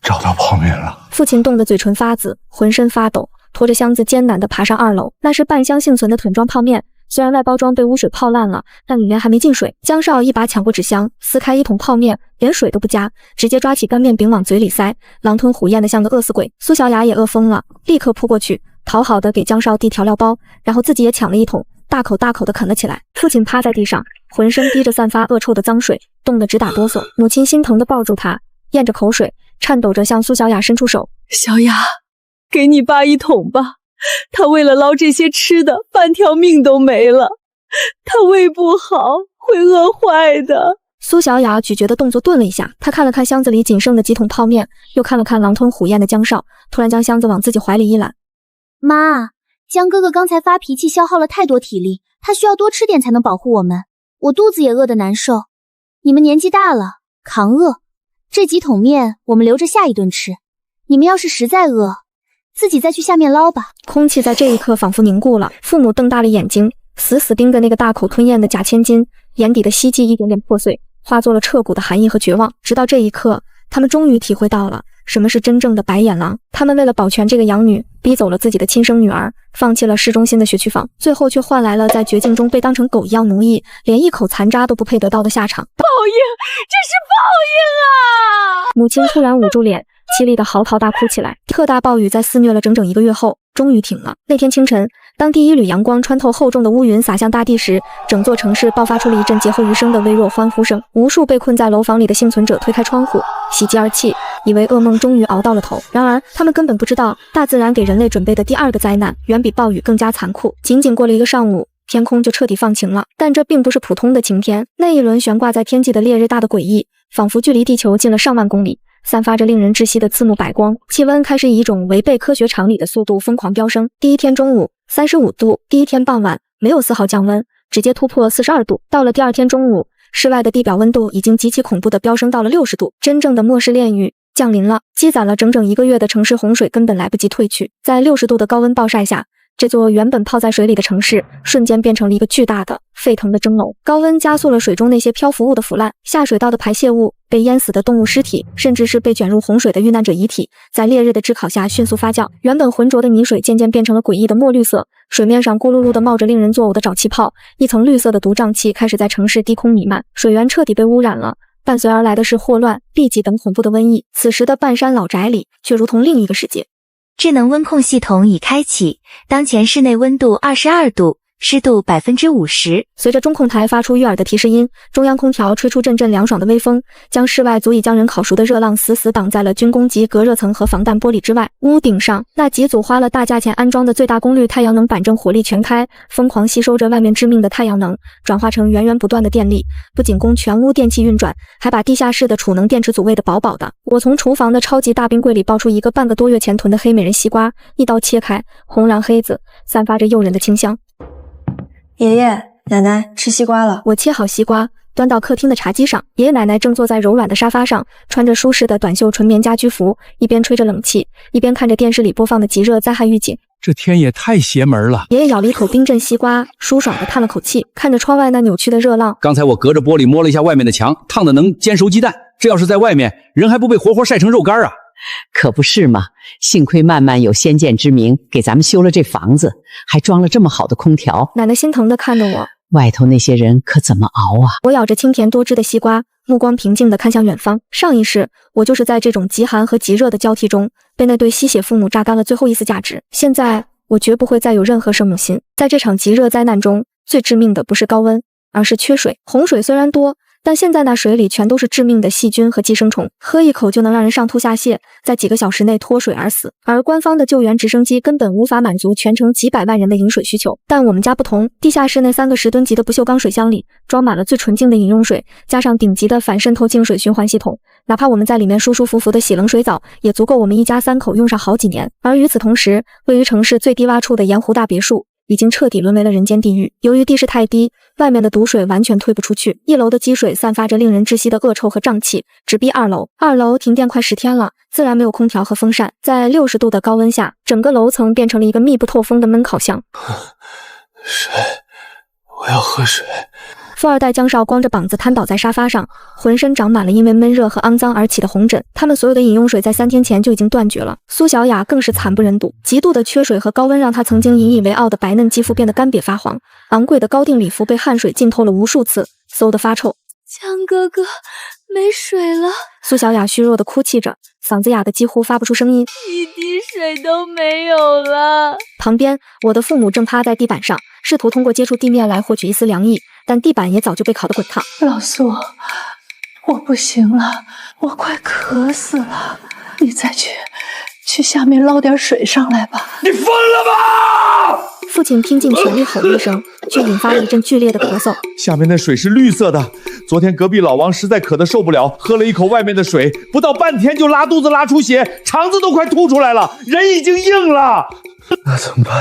找到泡面了？父亲冻得嘴唇发紫，浑身发抖，拖着箱子艰难地爬上2楼。那是半箱幸存的桶装泡面，虽然外包装被污水泡烂了，但里面还没进水。江少一把抢过纸箱，撕开1桶泡面，连水都不加，直接抓起干面饼往嘴里塞，狼吞虎咽的像个饿死鬼。苏小雅也饿疯了，立刻扑过去，讨好的给江少递调料包，然后自己也抢了1桶，大口大口的啃了起来。父亲趴在地上，浑身滴着散发恶臭的脏水，冻得直打哆嗦。母亲心疼的抱住他，咽着口水，颤抖着向苏小雅伸出手：小雅，给你爸1桶吧，他为了捞这些吃的，半条命都没了。他胃不好，会饿坏的。苏小雅咀嚼的动作顿了一下，她看了看箱子里仅剩的几桶泡面，又看了看狼吞虎咽的江少，突然将箱子往自己怀里一揽。妈，江哥哥刚才发脾气消耗了太多体力，他需要多吃点才能保护我们。我肚子也饿得难受，你们年纪大了，扛饿。这几桶面我们留着下一顿吃，你们要是实在饿，自己再去下面捞吧。空气在这一刻仿佛凝固了，父母瞪大了眼睛，死死盯着那个大口吞咽的贾千金，眼底的希冀一点点破碎，化作了彻骨的寒意和绝望。直到这一刻，他们终于体会到了什么是真正的白眼狼。他们为了保全这个养女，逼走了自己的亲生女儿，放弃了市中心的学区房，最后却换来了在绝境中被当成狗一样奴役，连一口残渣都不配得到的下场。报应，这是报应啊！母亲突然捂住脸，凄厉的嚎啕大哭起来。特大暴雨在肆虐了整整1个月后，终于停了。那天清晨，当第一缕阳光穿透厚重的乌云洒向大地时，整座城市爆发出了一阵劫后余生的微弱欢呼声。无数被困在楼房里的幸存者推开窗户，喜极而泣，以为噩梦终于熬到了头。然而，他们根本不知道，大自然给人类准备的第2个灾难，远比暴雨更加残酷。仅仅过了1个上午，天空就彻底放晴了。但这并不是普通的晴天，那一轮悬挂在天际的烈日大得诡异，仿佛距离地球近了上万公里，散发着令人窒息的刺目白光。气温开始以一种违背科学常理的速度疯狂飙升。第一天中午35度，第一天傍晚没有丝毫降温，直接突破42度。到了第2天中午，室外的地表温度已经极其恐怖地飙升到了60度。真正的末世炼狱降临了，积攒了整整1个月的城市洪水根本来不及退去。在60度的高温暴晒下，这座原本泡在水里的城市瞬间变成了一个巨大的沸腾的蒸笼。高温加速了水中那些漂浮物的腐烂，下水道的排泄物，被淹死的动物尸体，甚至是被卷入洪水的遇难者遗体，在烈日的炙烤下迅速发酵。原本浑浊的泥水渐渐变成了诡异的墨绿色，水面上咕噜噜地冒着令人作呕的沼气泡，一层绿色的毒瘴气开始在城市低空弥漫，水源彻底被污染了。伴随而来的是霍乱、痢疾等恐怖的瘟疫。此时的半山老宅里却如同另一个世界。智能温控系统已开启，当前室内温度22度，湿度50%。随着中控台发出悦耳的提示音，中央空调吹出阵阵凉爽的微风，将室外足以将人烤熟的热浪死死挡在了军工级隔热层和防弹玻璃之外。屋顶上那几组花了大价钱安装的最大功率太阳能板正火力全开，疯狂吸收着外面致命的太阳能，转化成源源不断的电力，不仅供全屋电器运转，还把地下室的储能电池组喂得饱饱的。我从厨房的超级大冰柜里抱出一个半个多月前囤的黑美人西瓜，一刀切开，红瓤黑紫，散发着诱人的清香。爷爷奶奶吃西瓜了。我切好西瓜，端到客厅的茶几上。爷爷奶奶正坐在柔软的沙发上，穿着舒适的短袖纯棉家居服，一边吹着冷气，一边看着电视里播放的极热灾害预警。这天也太邪门了。爷爷咬了一口冰镇西瓜，舒爽地叹了口气，看着窗外那扭曲的热浪。刚才我隔着玻璃摸了一下外面的墙，烫的能煎熟鸡蛋。这要是在外面，人还不被活活晒成肉干啊！可不是嘛，幸亏曼曼有先见之明，给咱们修了这房子，还装了这么好的空调。奶奶心疼地看着我，外头那些人可怎么熬啊？我咬着清甜多汁的西瓜，目光平静地看向远方。上一世，我就是在这种极寒和极热的交替中，被那对吸血父母榨干了最后一丝价值。现在，我绝不会再有任何圣母心。在这场极热灾难中，最致命的不是高温，而是缺水。洪水虽然多，但现在那水里全都是致命的细菌和寄生虫，喝一口就能让人上吐下泻，在几个小时内脱水而死。而官方的救援直升机根本无法满足全城几百万人的饮水需求。但我们家不同，地下室那3个10吨级的不锈钢水箱里装满了最纯净的饮用水，加上顶级的反渗透净水循环系统，哪怕我们在里面舒舒服服的洗冷水澡，也足够我们一家3口用上好几年。而与此同时，位于城市最低洼处的盐湖大别墅已经彻底沦为了人间地狱。由于地势太低，外面的毒水完全退不出去，1楼的积水散发着令人窒息的恶臭和瘴气，直逼2楼。2楼停电快10天了，自然没有空调和风扇，在60度的高温下，整个楼层变成了一个密不透风的闷烤箱。水，我要喝水。富二代江少光着膀子瘫倒在沙发上，浑身长满了因为闷热和肮脏而起的红疹。他们所有的饮用水在3天前就已经断绝了。苏小雅更是惨不忍睹，极度的缺水和高温让她曾经引以为傲的白嫩肌肤变得干瘪发黄，昂贵的高定礼服被汗水浸透了无数次，馊得发臭。江哥哥，没水了。苏小雅虚弱地哭泣着，嗓子哑得几乎发不出声音，一滴水都没有了。旁边，我的父母正趴在地板上，试图通过接触地面来获取一丝凉意，但地板也早就被烤得滚烫。老苏，我不行了，我快渴死了，你再去去下面捞点水上来吧。你疯了吧！父亲拼尽全力吼了一声，却引发了一阵剧烈的咳嗽。下面的水是绿色的，昨天隔壁老王实在渴得受不了，喝了一口外面的水，不到半天就拉肚子拉出血，肠子都快吐出来了，人已经硬了。那怎么办？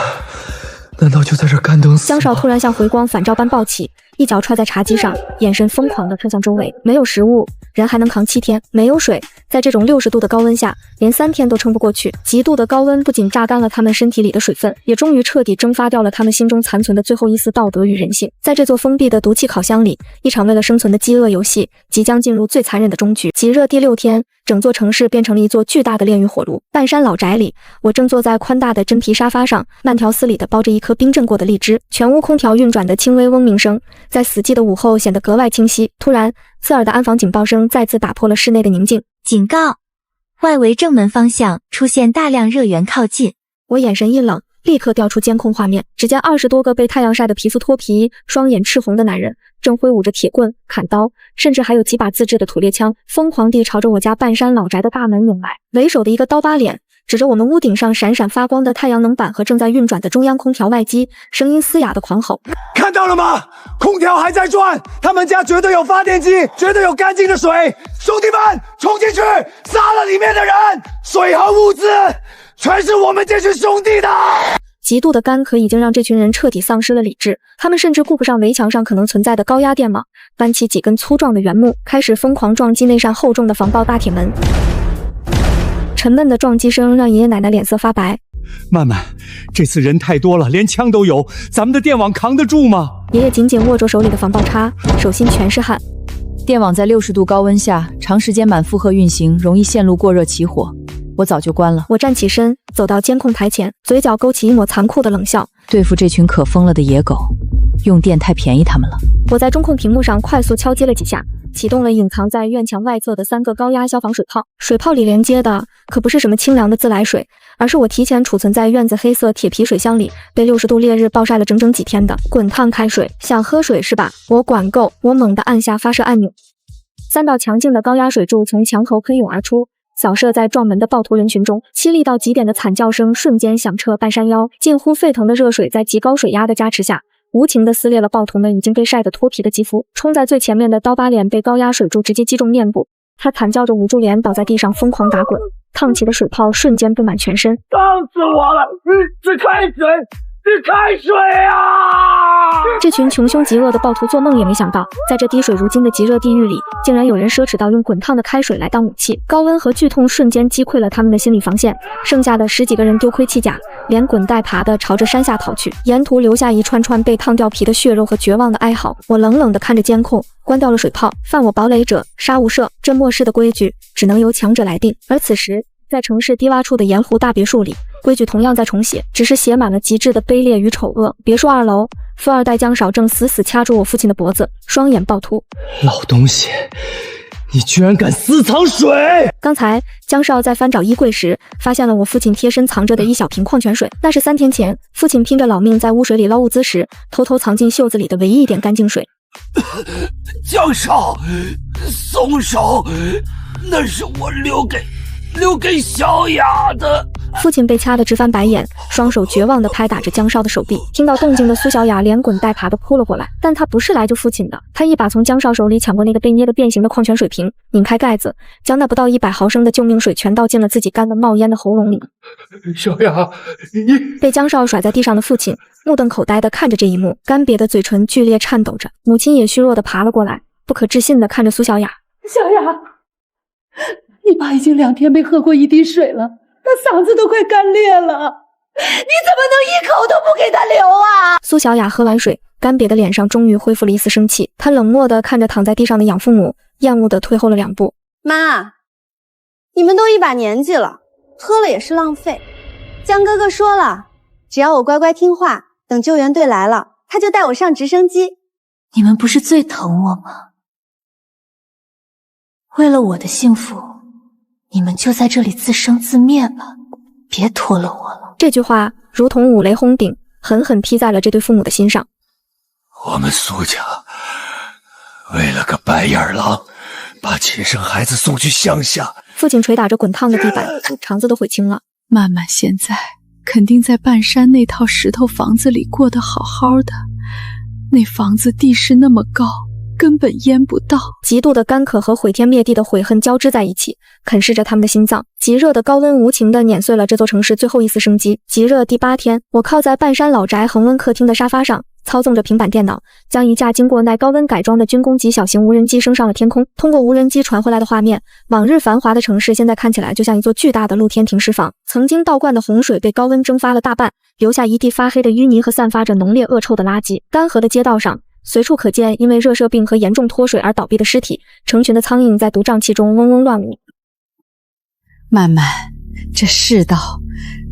难道就在这干等死？江少突然像回光返照般暴起，一脚踹在茶几上，眼神疯狂地看向周围。没有食物，人还能扛7天；没有水，在这种60度的高温下，连3天都撑不过去。极度的高温不仅榨干了他们身体里的水分，也终于彻底蒸发掉了他们心中残存的最后一丝道德与人性。在这座封闭的毒气烤箱里，一场为了生存的饥饿游戏即将进入最残忍的终局。极热第6天，整座城市变成了一座巨大的炼狱火炉。半山老宅里，我正坐在宽大的真皮沙发上，慢条斯理地剥着一颗冰镇过的荔枝。全屋空调运转的轻微嗡鸣声，在死寂的午后显得格外清晰。突然，刺耳的安防警报声再次打破了室内的宁静。警告！外围正门方向出现大量热源靠近。我眼神一冷，立刻调出监控画面。只见20多个被太阳晒得皮肤脱皮、双眼赤红的男人，正挥舞着铁棍、砍刀，甚至还有几把自制的土猎枪，疯狂地朝着我家半山老宅的大门涌来。为首的一个刀疤脸指着我们屋顶上闪闪发光的太阳能板和正在运转的中央空调外机，声音嘶哑的狂吼：看到了吗？空调还在转，他们家绝对有发电机，绝对有干净的水。兄弟们，冲进去，杀了里面的人！水和物资全是我们这群兄弟的。极度的干渴已经让这群人彻底丧失了理智，他们甚至顾不上围墙上可能存在的高压电网，搬起几根粗壮的原木，开始疯狂撞击那扇厚重的防爆大铁门。沉闷的撞击声让爷爷奶奶脸色发白。曼曼，这次人太多了，连枪都有，咱们的电网扛得住吗？爷爷紧紧握着手里的防爆叉，手心全是汗。电网在60度高温下长时间满负荷运行，容易线路过热起火。我早就关了。我站起身，走到监控台前，嘴角勾起一抹残酷的冷笑。对付这群可疯了的野狗，用电太便宜他们了。我在中控屏幕上快速敲击了几下，启动了隐藏在院墙外侧的3个高压消防水炮。水炮里连接的可不是什么清凉的自来水，而是我提前储存在院子黑色铁皮水箱里被60度烈日暴晒了整整几天的滚烫开水。想喝水是吧？我管够！我猛地按下发射按钮，3道强劲的高压水柱从墙头喷涌而出，扫射在撞门的暴徒人群中。凄厉到极点的惨叫声瞬间响彻半山腰，近乎沸腾的热水在极高水压的加持下，无情地撕裂了暴徒们已经被晒得脱皮的肌肤。冲在最前面的刀疤脸被高压水柱直接击中面部，他惨叫着捂住脸倒在地上疯狂打滚，烫起的水泡瞬间布满全身。烫死我了！是开水，是开水啊！这群穷凶极恶的暴徒做梦也没想到，在这滴水如金的极热地狱里，竟然有人奢侈到用滚烫的开水来当武器。高温和剧痛瞬间击溃了他们的心理防线，剩下的10几个人丢盔弃甲，连滚带爬的朝着山下逃去，沿途留下一串串被烫掉皮的血肉和绝望的哀嚎。我冷冷地看着监控，关掉了水炮，犯我堡垒者杀无赦，这末世的规矩只能由强者来定。而此时，在城市低洼处的盐湖大别墅里，规矩同样在重写，只是写满了极致的卑劣与丑恶。别墅2楼，富二代江少正死死掐住我父亲的脖子，双眼暴突。老东西，你居然敢私藏水！刚才江少在翻找衣柜时，发现了我父亲贴身藏着的一小瓶矿泉水，那是3天前父亲拼着老命在污水里捞物资时，偷偷藏进袖子里的唯一一点干净水。江少，松手，那是我留给小雅的。父亲被掐得直翻白眼，双手绝望地拍打着江少的手臂。听到动静的苏小雅连滚带爬地扑了过来，但她不是来救父亲的。她一把从江少手里抢过那个被捏得变形的矿泉水瓶，拧开盖子，将那不到100毫升的救命水全倒进了自己干得冒烟的喉咙里。小雅，你被江少甩在地上的父亲目瞪口呆地看着这一幕，干瘪的嘴唇剧烈颤抖着。母亲也虚弱地爬了过来，不可置信地看着苏小雅。小雅，你爸已经2天没喝过一滴水了，他嗓子都快干裂了，你怎么能一口都不给他留啊？苏小雅喝完水，干瘪的脸上终于恢复了一丝生气，她冷漠地看着躺在地上的养父母，厌恶地退后了2步。妈，你们都一把年纪了，喝了也是浪费。江哥哥说了，只要我乖乖听话，等救援队来了，他就带我上直升机。你们不是最疼我吗？为了我的幸福，你们就在这里自生自灭吧，别拖了我了。这句话如同五雷轰顶，狠狠劈在了这对父母的心上。我们苏家为了个白眼狼，把亲生孩子送去乡下。父亲捶打着滚烫的地板，肠子都悔青了。曼曼现在肯定在半山那套石头房子里过得好好的，那房子地势那么高，根本淹不到。极度的干渴和毁天灭地的悔恨交织在一起，啃噬着他们的心脏。极热的高温无情地碾碎了这座城市最后一丝生机。极热第8天，我靠在半山老宅恒温客厅的沙发上，操纵着平板电脑，将一架经过耐高温改装的军工级小型无人机升上了天空。通过无人机传回来的画面，往日繁华的城市现在看起来就像一座巨大的露天停尸房。曾经倒灌的洪水被高温蒸发了大半，留下一地发黑的淤泥和散发着浓烈恶臭的垃圾。干涸的街道上，随处可见因为热射病和严重脱水而倒闭的尸体，成群的苍蝇在毒瘴气中嗡嗡乱舞。曼曼，这世道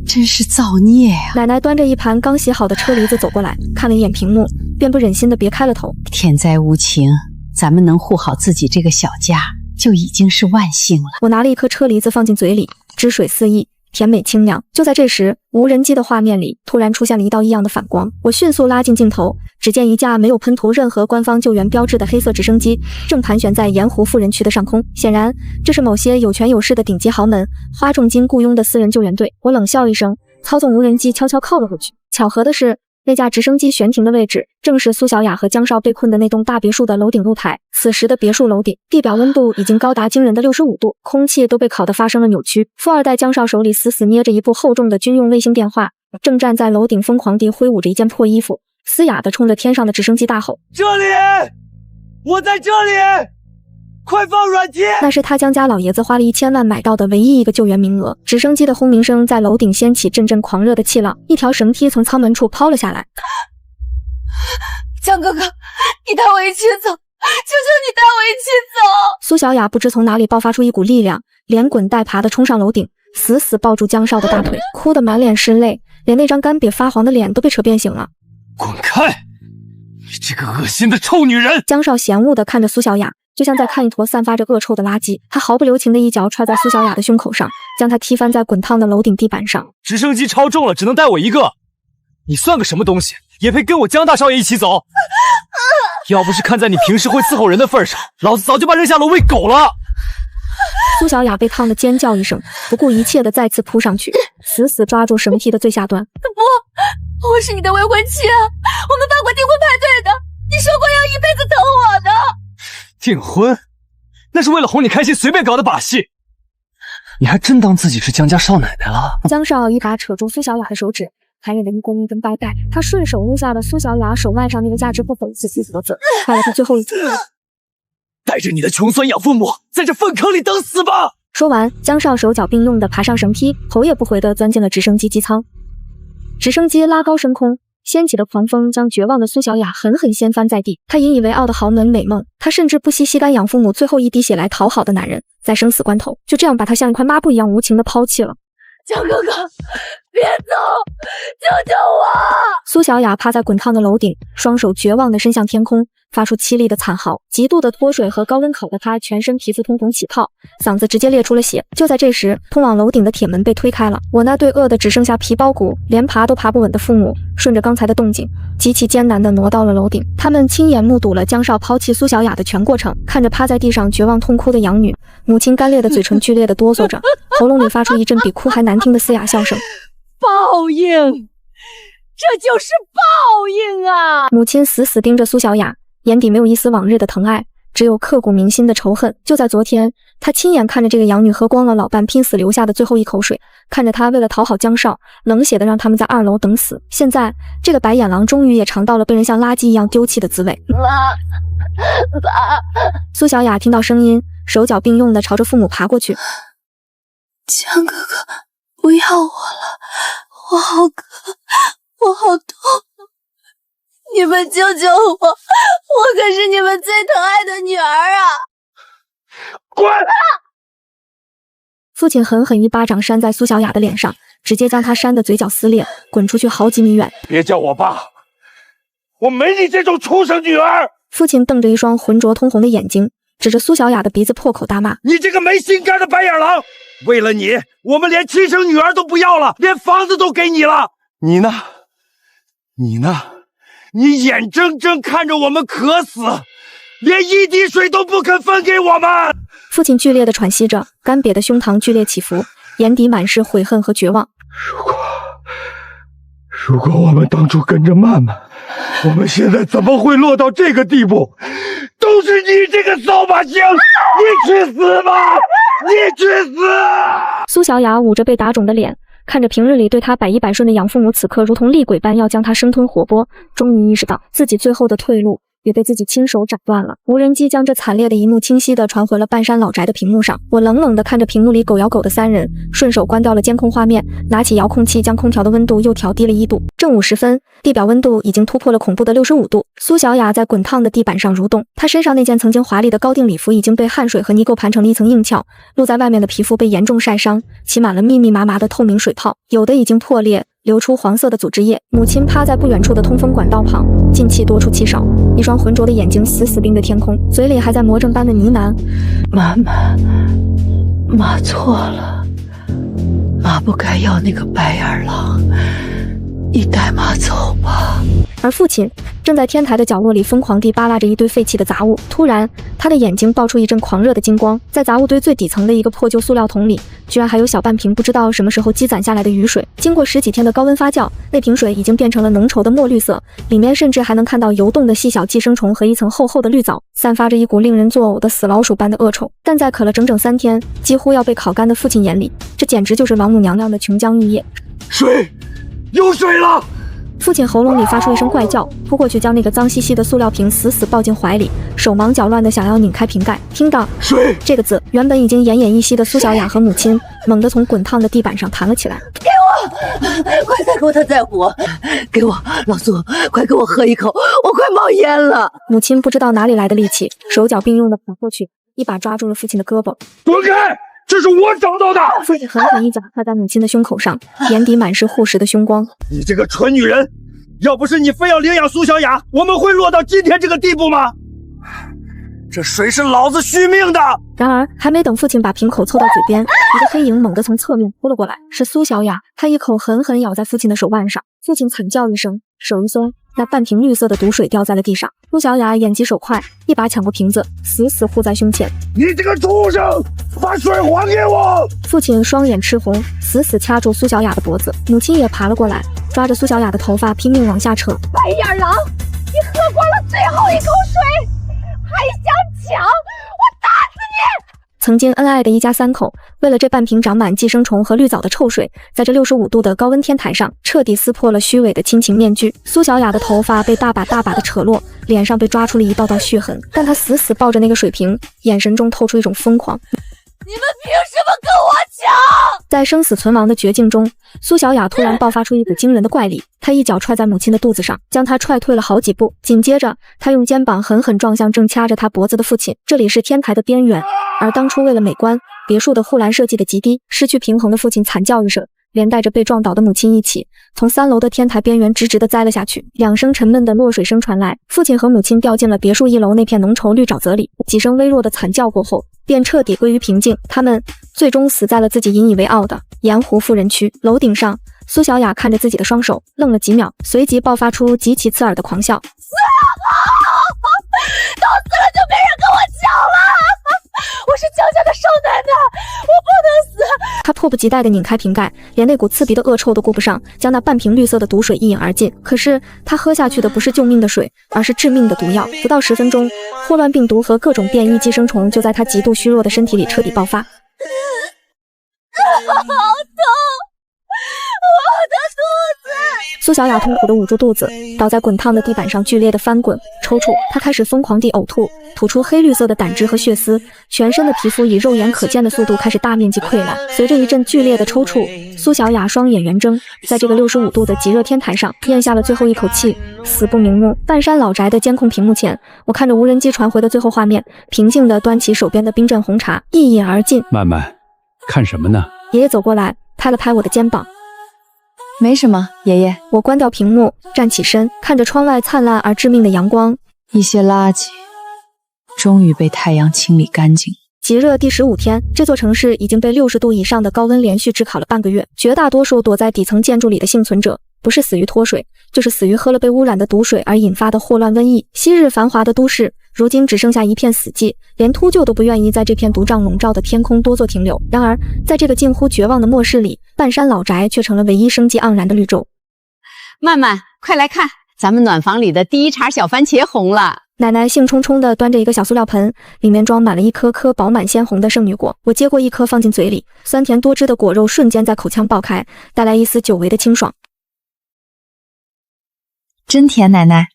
真是造孽呀！奶奶端着一盘刚洗好的车厘子走过来，看了一眼屏幕，便不忍心的别开了头。天灾无情，咱们能护好自己这个小家，就已经是万幸了。我拿了一颗车厘子放进嘴里，汁水四溢，甜美清凉。就在这时，无人机的画面里突然出现了一道异样的反光，我迅速拉近镜头，只见一架没有喷涂任何官方救援标志的黑色直升机正盘旋在盐湖富人区的上空。显然，这是某些有权有势的顶级豪门花重金雇佣的私人救援队。我冷笑一声，操纵无人机悄悄靠了过去。巧合的是，那架直升机悬停的位置正是苏小雅和江少被困的那栋大别墅的楼顶露台。此时的别墅楼顶地表温度已经高达惊人的65度，空气都被烤得发生了扭曲。富二代江少手里死死捏着一部厚重的军用卫星电话，正站在楼顶疯狂地挥舞着一件破衣服，嘶哑地冲着天上的直升机大吼：这里，我在这里，快放软体！那是他江家老爷子花了1000万买到的唯一一个救援名额。直升机的轰鸣声在楼顶掀起阵阵狂热的气浪，一条绳梯从舱门处抛了下来。江哥哥，你带我一起走，求求你带我一起走！苏小雅不知从哪里爆发出一股力量，连滚带爬地冲上楼顶，死死抱住江少的大腿，哭得满脸是泪，连那张干瘪发黄的脸都被扯变形了。滚开！你这个恶心的臭女人！江少嫌恶地看着苏小雅，就像在看一坨散发着恶臭的垃圾。他毫不留情的一脚踹在苏小雅的胸口上，将她踢翻在滚烫的楼顶地板上。直升机超重了，只能带我一个，你算个什么东西，也配跟我江大少爷一起走？要不是看在你平时会伺候人的份上，老子早就把扔下楼喂狗了。苏小雅被烫得尖叫一声，不顾一切的再次扑上去，死死抓住绳梯的最下端。不，我是你的未婚妻啊，我们办过订婚派对的，你说过要一辈子等我的。订婚？那是为了哄你开心随便搞的把戏，你还真当自己是江家少奶奶了？江少一把扯住苏小雅的手指，残忍的一弓一根掰带，他顺手撸下了苏小雅手腕上那个价值不菲的细脖子，害了他最后一击。带着你的穷酸养父母，在这粪坑里等死吧！说完，江少手脚并用的爬上绳梯，头也不回的钻进了直升机机舱。直升机拉高升空，掀起的狂风将绝望的苏小雅狠狠掀翻在地。她引以为傲的豪门美梦，她甚至不惜吸干养父母最后一滴血来讨好的男人，在生死关头就这样把他像一块抹布一样无情的抛弃了。江哥哥，别走，救救我！苏小雅趴在滚烫的楼顶，双手绝望地伸向天空，发出凄厉的惨嚎。极度的脱水和高温烤得她全身皮肤通红起泡，嗓子直接裂出了血。就在这时，通往楼顶的铁门被推开了。我那对饿得只剩下皮包骨，连爬都爬不稳的父母，顺着刚才的动静，极其艰难地挪到了楼顶。他们亲眼目睹了江少抛弃苏小雅的全过程，看着趴在地上绝望痛哭的养女，母亲干裂的嘴唇剧烈地哆嗦着，喉咙里发出一阵比哭还难听的嘶哑笑声。报应，这就是报应啊！母亲死死盯着苏小雅，眼底没有一丝往日的疼爱，只有刻骨铭心的仇恨。就在昨天，她亲眼看着这个养女喝光了老伴拼死留下的最后一口水，看着她为了讨好江少，冷血的让他们在2楼等死。现在，这个白眼狼终于也尝到了被人像垃圾一样丢弃的滋味。爸，苏小雅听到声音，手脚并用的朝着父母爬过去。江哥哥，不要我了，我好渴，我好痛，你们救救我，我可是你们最疼爱的女儿啊！滚！父亲狠狠一巴掌扇在苏小雅的脸上，直接将她扇得嘴角撕裂，滚出去好几米远。别叫我爸，我没你这种畜生女儿！父亲瞪着一双浑浊通红的眼睛，指着苏小雅的鼻子破口大骂：你这个没心肝的白眼狼！为了你，我们连亲生女儿都不要了，连房子都给你了。你呢？你眼睁睁看着我们渴死，连一滴水都不肯分给我们。父亲剧烈的喘息着，干瘪的胸膛剧烈起伏，眼底满是悔恨和绝望。如果我们当初跟着曼曼，我们现在怎么会落到这个地步？都是你这个扫把星！你去死吧！你去死！苏小雅捂着被打肿的脸，看着平日里对她百依百顺的养父母，此刻如同厉鬼般要将她生吞活剥，终于意识到自己最后的退路也被自己亲手斩断了。无人机将这惨烈的一幕清晰地传回了半山老宅的屏幕上。我冷冷地看着屏幕里狗咬狗的三人，顺手关掉了监控画面，拿起遥控器将空调的温度又调低了1度。正午时分，地表温度已经突破了恐怖的65度。苏小雅在滚烫的地板上蠕动，她身上那件曾经华丽的高定礼服已经被汗水和泥垢盘成了一层硬壳，露在外面的皮肤被严重晒伤，起满了密密麻麻的透明水泡，有的已经破裂，流出黄色的组织液。母亲趴在不远处的通风管道旁，进气多出气少，一双浑浊的眼睛死死盯着天空，嘴里还在魔怔般的呢喃：妈妈，妈错了，妈不该要那个白眼狼，你带妈走吧。而父亲正在天台的角落里疯狂地扒拉着一堆废弃的杂物，突然他的眼睛爆出一阵狂热的金光，在杂物堆最底层的一个破旧塑料桶里，居然还有小半瓶不知道什么时候积攒下来的雨水。经过10几天的高温发酵，那瓶水已经变成了浓稠的墨绿色，里面甚至还能看到游动的细小寄生虫和一层厚厚的绿藻，散发着一股令人作呕的死老鼠般的恶臭。但在渴了整整3天，几乎要被烤干的父亲眼里，这简直就是王母娘娘的琼浆玉液。水，有水了！父亲喉咙里发出一声怪叫，扑过去将那个脏兮兮的塑料瓶死死抱进怀里，手忙脚乱地想要拧开瓶盖。听到“水”这个字，原本已经奄奄一息的苏小雅和母亲猛地从滚烫的地板上弹了起来。给我，快再给我他再活！给我，老苏，快给我喝一口，我快冒烟了！母亲不知道哪里来的力气，手脚并用地跑过去，一把抓住了父亲的胳膊。滚开！这是我找到的！父亲狠狠一脚踏在母亲的胸口上，眼底满是护食的凶光。你这个蠢女人，要不是你非要领养苏小雅，我们会落到今天这个地步吗？这水是老子续命的！然而，还没等父亲把瓶口凑到嘴边，一个黑影猛地从侧面扑了过来，是苏小雅。她一口狠狠咬在父亲的手腕上，父亲惨叫一声，手一松，那半瓶绿色的毒水掉在了地上。苏小雅眼疾手快，一把抢过瓶子，死死护在胸前。你这个畜生，把水还给我！父亲双眼赤红，死死掐住苏小雅的脖子。母亲也爬了过来，抓着苏小雅的头发拼命往下扯。白眼狼，你喝光了最后一口水，还想抢？我打死你！曾经恩爱的一家3口，为了这半瓶长满寄生虫和绿藻的臭水，在这65度的高温天台上，彻底撕破了虚伪的亲情面具。苏小雅的头发被大把大把的扯落，脸上被抓出了一道道血痕，但她死死抱着那个水瓶，眼神中透出一种疯狂。你们凭什么跟我抢？在生死存亡的绝境中，苏小雅突然爆发出一股惊人的怪力，她一脚踹在母亲的肚子上，将她踹退了好几步。紧接着，她用肩膀狠狠撞向正掐着她脖子的父亲。这里是天台的边缘，而当初为了美观，别墅的护栏设计的极低，失去平衡的父亲惨叫一声，连带着被撞倒的母亲一起，从3楼的天台边缘直直地栽了下去。2声沉闷的落水声传来，父亲和母亲掉进了别墅1楼那片浓稠绿沼泽里。几声微弱的惨叫过后，便彻底归于平静。他们最终死在了自己引以为傲的盐湖富人区楼顶上。苏小雅看着自己的双手，愣了几秒，随即爆发出极其刺耳的狂笑。死了！都死了就没人跟我抢了！我是江家的少奶奶，我不能死！她迫不及待地拧开瓶盖，连那股刺鼻的恶臭都顾不上，将那半瓶绿色的毒水一饮而尽。可是她喝下去的不是救命的水，而是致命的毒药。不到10分钟，霍乱病毒和各种变异寄生虫就在她极度虚弱的身体里彻底爆发。好痛！我的肚子！苏小雅痛苦地捂住肚子，倒在滚烫的地板上剧烈地翻滚抽搐。她开始疯狂地呕吐，吐出黑绿色的胆汁和血丝，全身的皮肤以肉眼可见的速度开始大面积溃烂。随着一阵剧烈的抽搐，苏小雅双眼圆睁，在这个65度的极热天台上咽下了最后一口气，死不瞑目。半山老宅的监控屏幕前，我看着无人机传回的最后画面，平静地端起手边的冰镇红茶，一饮而尽。曼曼，看什么呢？爷爷走过来，拍了拍我的肩膀。没什么，爷爷。我关掉屏幕，站起身，看着窗外灿烂而致命的阳光。一些垃圾终于被太阳清理干净。极热第15天，这座城市已经被60度以上的高温连续炙烤了半个月。绝大多数躲在底层建筑里的幸存者，不是死于脱水，就是死于喝了被污染的毒水而引发的霍乱瘟疫。昔日繁华的都市，如今只剩下一片死寂，连秃鹫都不愿意在这片毒瘴笼罩的天空多做停留。然而，在这个近乎绝望的末世里，半山老宅却成了唯一生机盎然的绿洲。曼曼，快来看，咱们暖房里的第一茬小番茄红了。奶奶兴冲冲地端着一个小塑料盆，里面装满了一颗颗饱满鲜红的圣女果。我接过一颗放进嘴里，酸甜多汁的果肉瞬间在口腔爆开，带来一丝久违的清爽。真甜，奶奶，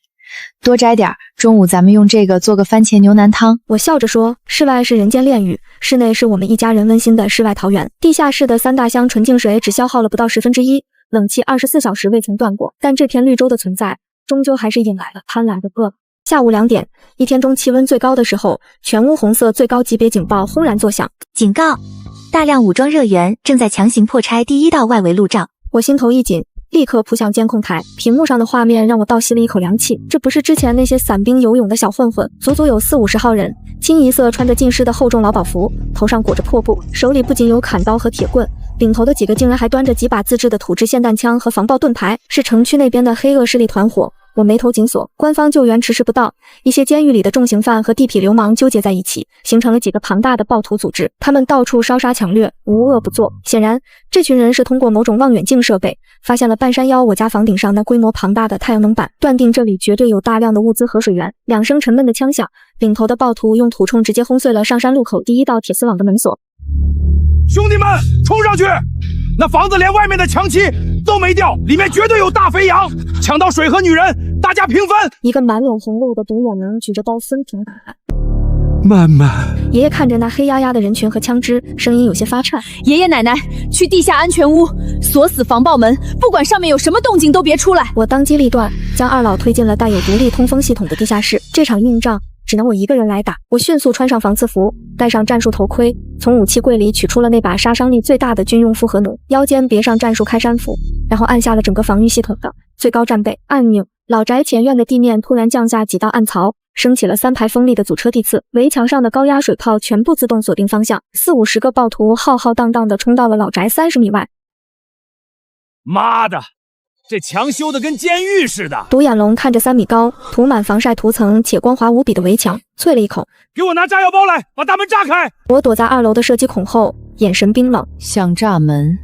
多摘点，中午咱们用这个做个番茄牛腩汤。我笑着说，室外是人间炼狱，室内是我们一家人温馨的室外桃源。地下室的3大箱纯净水只消耗了不到1/10，冷气24小时未曾断过。但这片绿洲的存在，终究还是引来了贪婪的恶。下午2点，一天中气温最高的时候，全屋红色最高级别警报轰然作响。警告！大量武装热源正在强行破拆第1道外围路障。我心头一紧，立刻扑向监控台，屏幕上的画面让我倒吸了一口凉气。这不是之前那些散兵游泳的小混混，足足有40-50号人，清一色穿着浸湿的厚重劳保服，头上裹着破布，手里不仅有砍刀和铁棍，领头的几个竟然还端着几把自制的土制霰弹枪和防爆盾牌，是城区那边的黑恶势力团伙。我眉头紧锁，官方救援迟迟不到，一些监狱里的重刑犯和地痞流氓纠结在一起，形成了几个庞大的暴徒组织。他们到处烧杀抢掠，无恶不作。显然，这群人是通过某种望远镜设备，发现了半山腰我家房顶上那规模庞大的太阳能板，断定这里绝对有大量的物资和水源。2声沉闷的枪响，领头的暴徒用土铳直接轰碎了上山路口第1道铁丝网的门锁。兄弟们，冲上去！那房子连外面的墙漆都没掉，里面绝对有大肥羊，抢到水和女人，大家平分。一个满脸红肉的独眼人举着刀分平打喊。曼曼，爷爷看着那黑压压的人群和枪支，声音有些发颤。爷爷奶奶，去地下安全屋锁死防爆门，不管上面有什么动静都别出来。我当机立断，将2老推进了带有独立通风系统的地下室。这场硬仗只能我一个人来打。我迅速穿上防刺服，戴上战术头盔，从武器柜里取出了那把杀伤力最大的军用复合弩，腰间别上战术开山斧，然后按下了整个防御系统的最高战备按钮。老宅前院的地面突然降下几道暗槽，升起了3排锋利的阻车地刺，围墙上的高压水炮全部自动锁定方向，40-50个暴徒浩浩荡荡地冲到了老宅30米外。妈的，这墙修得跟监狱似的！独眼龙看着3米高、涂满防晒涂层且光滑无比的围墙，啐了一口：“给我拿炸药包来，把大门炸开！”我躲在2楼的射击孔后，眼神冰冷。想炸门，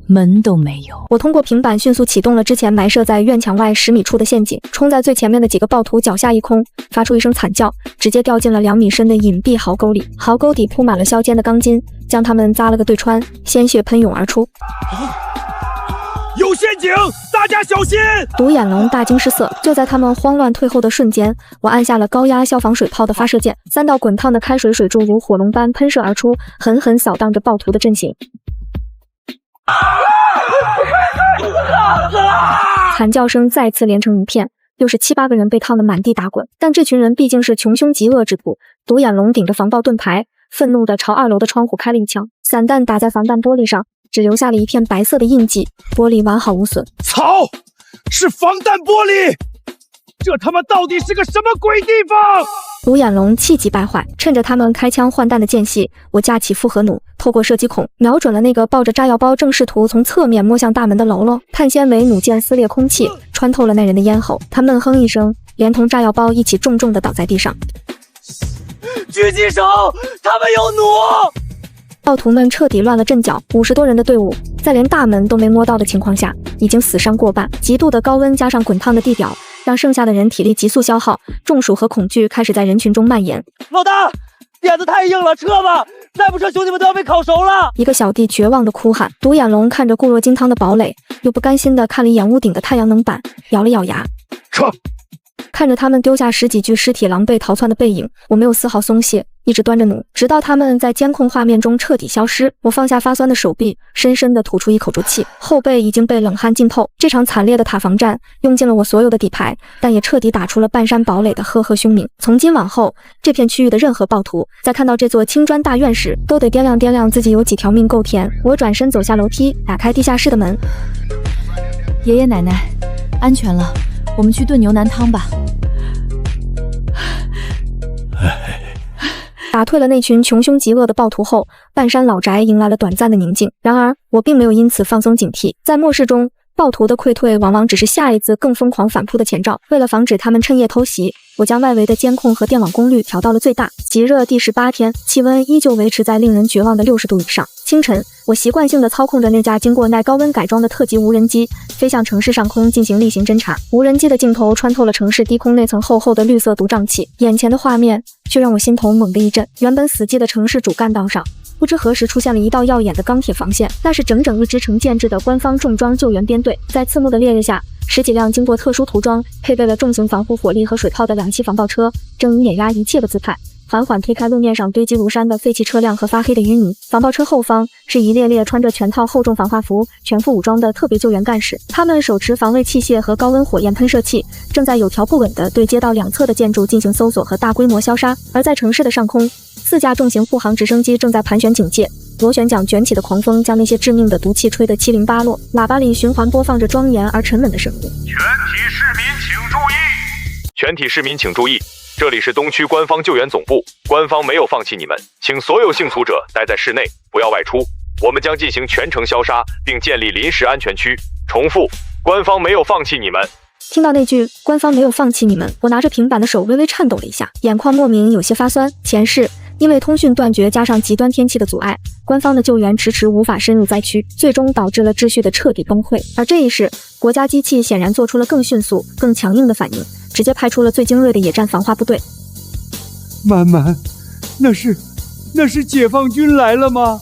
门都没有。我通过平板迅速启动了之前埋设在院墙外10米处的陷阱，冲在最前面的几个暴徒脚下一空，发出一声惨叫，直接掉进了2米深的隐蔽壕沟里。壕沟底铺满了削尖的钢筋，将他们扎了个对穿，鲜血喷涌而出。有陷阱，大家小心！独眼龙大惊失色。就在他们慌乱退后的瞬间，我按下了高压消防水炮的发射键，3道滚烫的开水水柱如火龙般喷射而出，狠狠扫荡着暴徒的阵型。惨叫声再次连成一片，又是7-8个人被烫得满地打滚。但这群人毕竟是穷凶极恶之徒，独眼龙顶着防爆盾牌，愤怒地朝2楼的窗户开了一枪，散弹打在防弹玻璃上，只留下了一片白色的印记，玻璃完好无损。操！是防弹玻璃！这他妈到底是个什么鬼地方？独眼龙气急败坏，趁着他们开枪换弹的间隙，我架起复合弩，透过射击孔瞄准了那个抱着炸药包正试图从侧面摸向大门的喽啰。碳纤维弩箭撕裂空气，穿透了那人的咽喉，他闷哼一声，连同炸药包一起重重地倒在地上。狙击手，他们有弩！暴徒们彻底乱了阵脚，50多人的队伍在连大门都没摸到的情况下，已经死伤过半。极度的高温加上滚烫的地表，让剩下的人体力急速消耗，中暑和恐惧开始在人群中蔓延。老大，点子太硬了，撤吧！再不撤，兄弟们都要被烤熟了！一个小弟绝望地哭喊。独眼龙看着固若金汤的堡垒，又不甘心地看了一眼屋顶的太阳能板，咬了咬牙，撤！看着他们丢下10几具尸体狼狈逃窜的背影，我没有丝毫松懈，一直端着弩，直到他们在监控画面中彻底消失。我放下发酸的手臂，深深地吐出一口浊气，后背已经被冷汗浸透。这场惨烈的塔防战用尽了我所有的底牌，但也彻底打出了半山堡垒的赫赫凶名。从今往后，这片区域的任何暴徒在看到这座青砖大院时，都得掂量掂量自己有几条命够填。我转身走下楼梯，打开地下室的门。爷爷奶奶，安全了，我们去炖牛腩汤吧。打退了那群穷凶极恶的暴徒后，半山老宅迎来了短暂的宁静。然而，我并没有因此放松警惕。在末世中，暴徒的溃退往往只是下一次更疯狂反扑的前兆。为了防止他们趁夜偷袭，我将外围的监控和电网功率调到了最大。极热第18天，气温依旧维持在令人绝望的60度以上。清晨，我习惯性地操控着那架经过耐高温改装的特级无人机，飞向城市上空进行例行侦察。无人机的镜头穿透了城市低空那层厚厚的绿色毒瘴气，眼前的画面却让我心头猛地一震。原本死寂的城市主干道上，不知何时出现了一道耀眼的钢铁防线，那是整整一支成建制的官方重装救援编队。在刺目的烈日下，10几辆经过特殊涂装、配备了重型防护火力和水炮的2栖防爆车，正以碾压一切的姿态缓缓推开路面上堆积如山的废弃车辆和发黑的淤泥。防爆车后方是一列列穿着全套厚重防化服、全副武装的特别救援干事，他们手持防卫器械和高温火焰喷射器，正在有条不紊地对街道两侧的建筑进行搜索和大规模消杀。而在城市的上空，4架重型护航直升机正在盘旋警戒，螺旋桨卷起的狂风将那些致命的毒气吹得七零八落，喇叭里循环播放着庄严而沉稳的声音。全体市民请注意，这里是东区官方救援总部，官方没有放弃你们，请所有幸存者待在室内，不要外出。我们将进行全城消杀，并建立临时安全区。重复，官方没有放弃你们。听到那句“官方没有放弃你们”，我拿着平板的手微微颤抖了一下，眼眶莫名有些发酸。前世因为通讯断绝加上极端天气的阻碍，官方的救援迟迟无法深入灾区，最终导致了秩序的彻底崩溃。而这一世，国家机器显然做出了更迅速、更强硬的反应，直接派出了最精锐的野战防化部队。满满，那是解放军来了吗？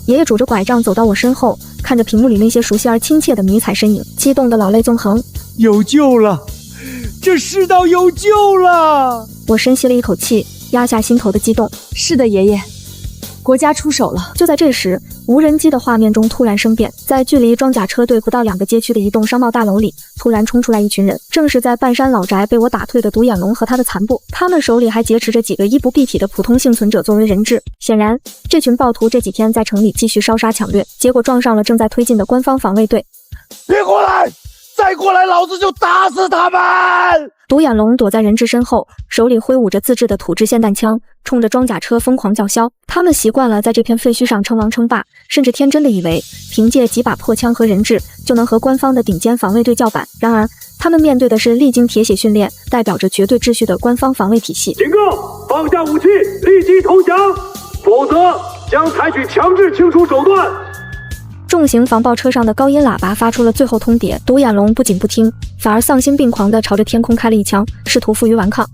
爷爷拄着拐杖走到我身后，看着屏幕里那些熟悉而亲切的迷彩身影，激动的老泪纵横。有救了，这世道有救了！我深吸了一口气，压下心头的激动。是的，爷爷，国家出手了。就在这时，无人机的画面中突然生变，在距离装甲车队不到2个街区的一栋商贸大楼里，突然冲出来一群人，正是在半山老宅被我打退的独眼龙和他的残部，他们手里还劫持着几个衣不蔽体的普通幸存者作为人质。显然，这群暴徒这几天在城里继续烧杀抢掠，结果撞上了正在推进的官方防卫队。别过来！再过来，老子就打死他们！独眼龙躲在人质身后，手里挥舞着自制的土制霰弹枪，冲着装甲车疯狂叫嚣。他们习惯了在这片废墟上称王称霸，甚至天真的以为凭借几把破枪和人质就能和官方的顶尖防卫队叫板。然而，他们面对的是历经铁血训练、代表着绝对秩序的官方防卫体系。警告：放下武器，立即投降，否则将采取强制清除手段。重型防爆车上的高音喇叭发出了最后通牒，独眼龙不仅不听，反而丧心病狂地朝着天空开了一枪，试图负隅顽抗。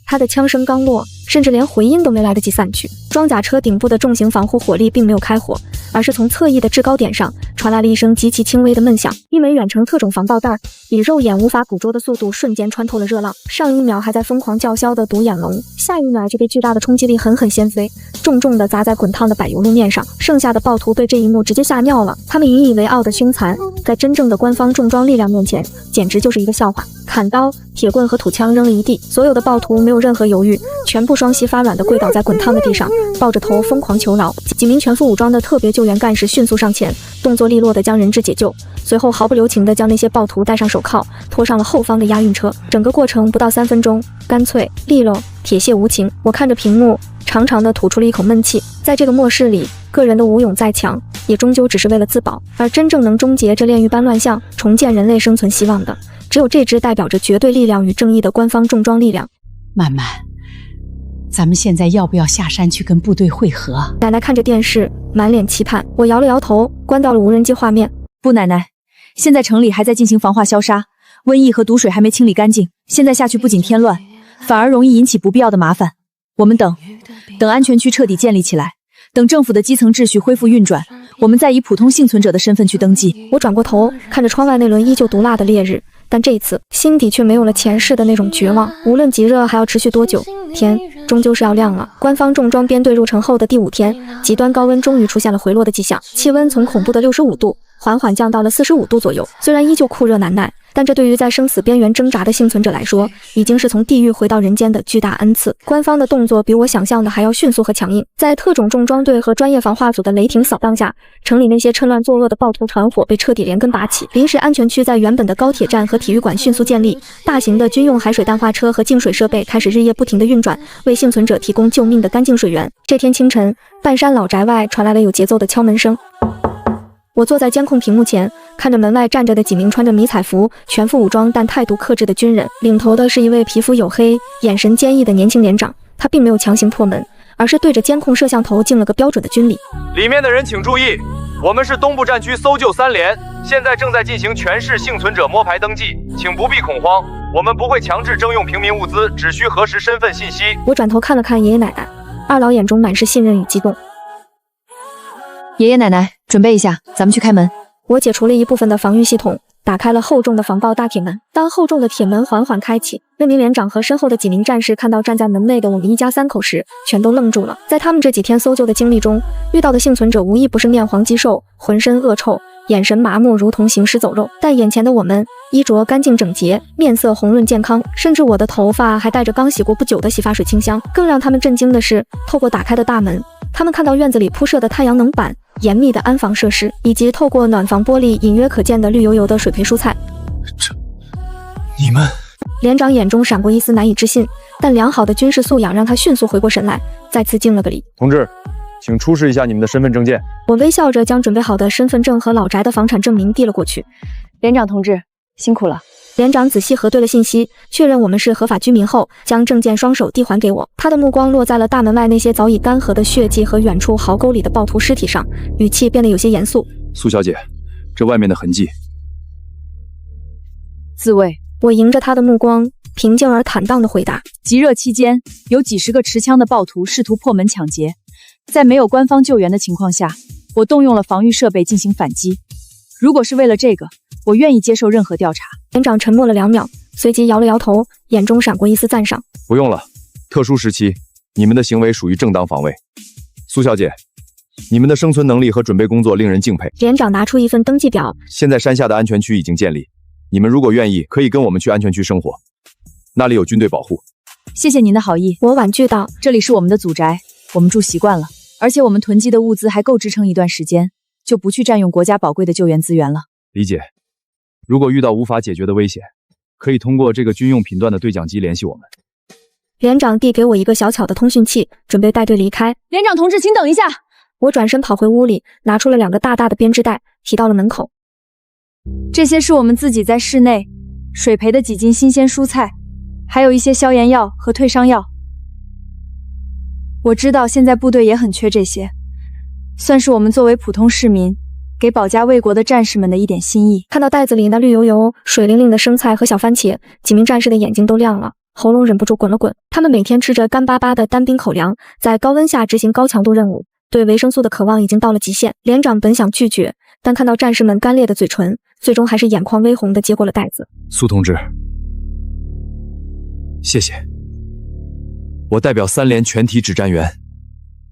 他的枪声刚落，甚至连回音都没来得及散去，装甲车顶部的重型防护火力并没有开火，而是从侧翼的制高点上传来了一声极其轻微的闷响。一枚远程特种防爆弹以肉眼无法捕捉的速度瞬间穿透了热浪，上一秒还在疯狂叫嚣的独眼龙，下一秒就被巨大的冲击力狠狠掀飞，重重地砸在滚烫的柏油路面上。剩下的暴徒被这一幕直接吓尿了，他们引以为傲的凶残，在真正的官方重装力量面前，简直就是一个笑话。砍刀、铁棍和土枪扔了一地，所有的暴徒没有任何犹豫，全部双膝发软地跪倒在滚烫的地上，抱着头疯狂求饶。几名全副武装的特别救援干事迅速上前，动作利落地将人质解救，随后毫不留情地将那些暴徒戴上手铐，拖上了后方的押运车。整个过程不到3分钟，干脆利落，铁血无情。我看着屏幕，长长的吐出了一口闷气。在这个末世里，个人的武勇再强，也终究只是为了自保，而真正能终结这炼狱般乱象，重建人类生存希望的，只有这支代表着绝对力量与正义的官方重装力量。曼曼，咱们现在要不要下山去跟部队会合？奶奶看着电视，满脸期盼。我摇了摇头，关掉了无人机画面。不，奶奶，现在城里还在进行防化消杀，瘟疫和毒水还没清理干净，现在下去不仅添乱，反而容易引起不必要的麻烦。我们等安全区彻底建立起来，等政府的基层秩序恢复运转，我们再以普通幸存者的身份去登记。我转过头，看着窗外那轮依旧毒辣的烈日，但这一次心底却没有了前世的那种绝望。无论极热还要持续多久，天终究是要亮了。官方重装编队入城后的第5天，极端高温终于出现了回落的迹象，气温从恐怖的65度缓缓降到了45度左右。虽然依旧酷热难耐，但这对于在生死边缘挣扎的幸存者来说，已经是从地狱回到人间的巨大恩赐。官方的动作比我想象的还要迅速和强硬，在特种重装队和专业防化组的雷霆扫荡下，城里那些趁乱作恶的暴徒团伙被彻底连根拔起。临时安全区在原本的高铁站和体育馆迅速建立，大型的军用海水淡化车和净水设备开始日夜不停地运转，为幸存者提供救命的干净水源。这天清晨，半山老宅外传来了有节奏的敲门声。我坐在监控屏幕前，看着门外站着的几名穿着迷彩服、全副武装但态度克制的军人，领头的是一位皮肤黝黑、眼神坚毅的年轻连长。他并没有强行破门，而是对着监控摄像头敬了个标准的军礼。里面的人请注意，我们是东部战区搜救3连，现在正在进行全市幸存者摸排登记，请不必恐慌，我们不会强制征用平民物资，只需核实身份信息。我转头看了看爷爷奶奶，二老眼中满是信任与激动。爷爷奶奶，准备一下，咱们去开门。我解除了一部分的防御系统，打开了厚重的防爆大铁门。当厚重的铁门缓缓开启，那名连长和身后的几名战士看到站在门内的我们一家3口时，全都愣住了。在他们这几天搜救的经历中，遇到的幸存者无一不是面黄肌瘦，浑身恶臭，眼神麻木，如同行尸走肉。但眼前的我们，衣着干净整洁，面色红润健康，甚至我的头发还带着刚洗过不久的洗发水清香。更让他们震惊的是，透过打开的大门，他们看到院子里铺设的太阳能板、严密的安防设施，以及透过暖房玻璃隐约可见的绿油油的水培蔬菜。你们……连长眼中闪过一丝难以置信，但良好的军事素养让他迅速回过神来，再次敬了个礼。同志，请出示一下你们的身份证件。我微笑着将准备好的身份证和老宅的房产证明递了过去。连长同志，辛苦了。连长仔细核对了信息，确认我们是合法居民后，将证件双手递还给我。他的目光落在了大门外那些早已干涸的血迹和远处壕沟里的暴徒尸体上，语气变得有些严肃。苏小姐，这外面的痕迹。自卫。我迎着他的目光，平静而坦荡地回答。极热期间，有几十个持枪的暴徒试图破门抢劫，在没有官方救援的情况下，我动用了防御设备进行反击。如果是为了这个，我愿意接受任何调查。连长沉默了2秒，随即摇了摇头，眼中闪过一丝赞赏。不用了，特殊时期，你们的行为属于正当防卫。苏小姐，你们的生存能力和准备工作令人敬佩。连长拿出一份登记表。现在山下的安全区已经建立，你们如果愿意，可以跟我们去安全区生活，那里有军队保护。谢谢您的好意。我婉拒道，这里是我们的祖宅，我们住习惯了，而且我们囤积的物资还够支撑一段时间，就不去占用国家宝贵的救援资源了。理解。如果遇到无法解决的危险，可以通过这个军用频段的对讲机联系我们。连长递给我一个小巧的通讯器，准备带队离开。连长同志，请等一下。我转身跑回屋里，拿出了2个大大的编织袋，提到了门口。这些是我们自己在室内水培的几斤新鲜蔬菜，还有一些消炎药和退伤药。我知道现在部队也很缺这些，算是我们作为普通市民给保家卫国的战士们的一点心意。看到袋子里那绿油油、水灵灵的生菜和小番茄，几名战士的眼睛都亮了，喉咙忍不住滚了滚。他们每天吃着干巴巴的单兵口粮，在高温下执行高强度任务，对维生素的渴望已经到了极限。连长本想拒绝，但看到战士们干裂的嘴唇，最终还是眼眶微红地接过了袋子。苏同志，谢谢。我代表3连全体指战员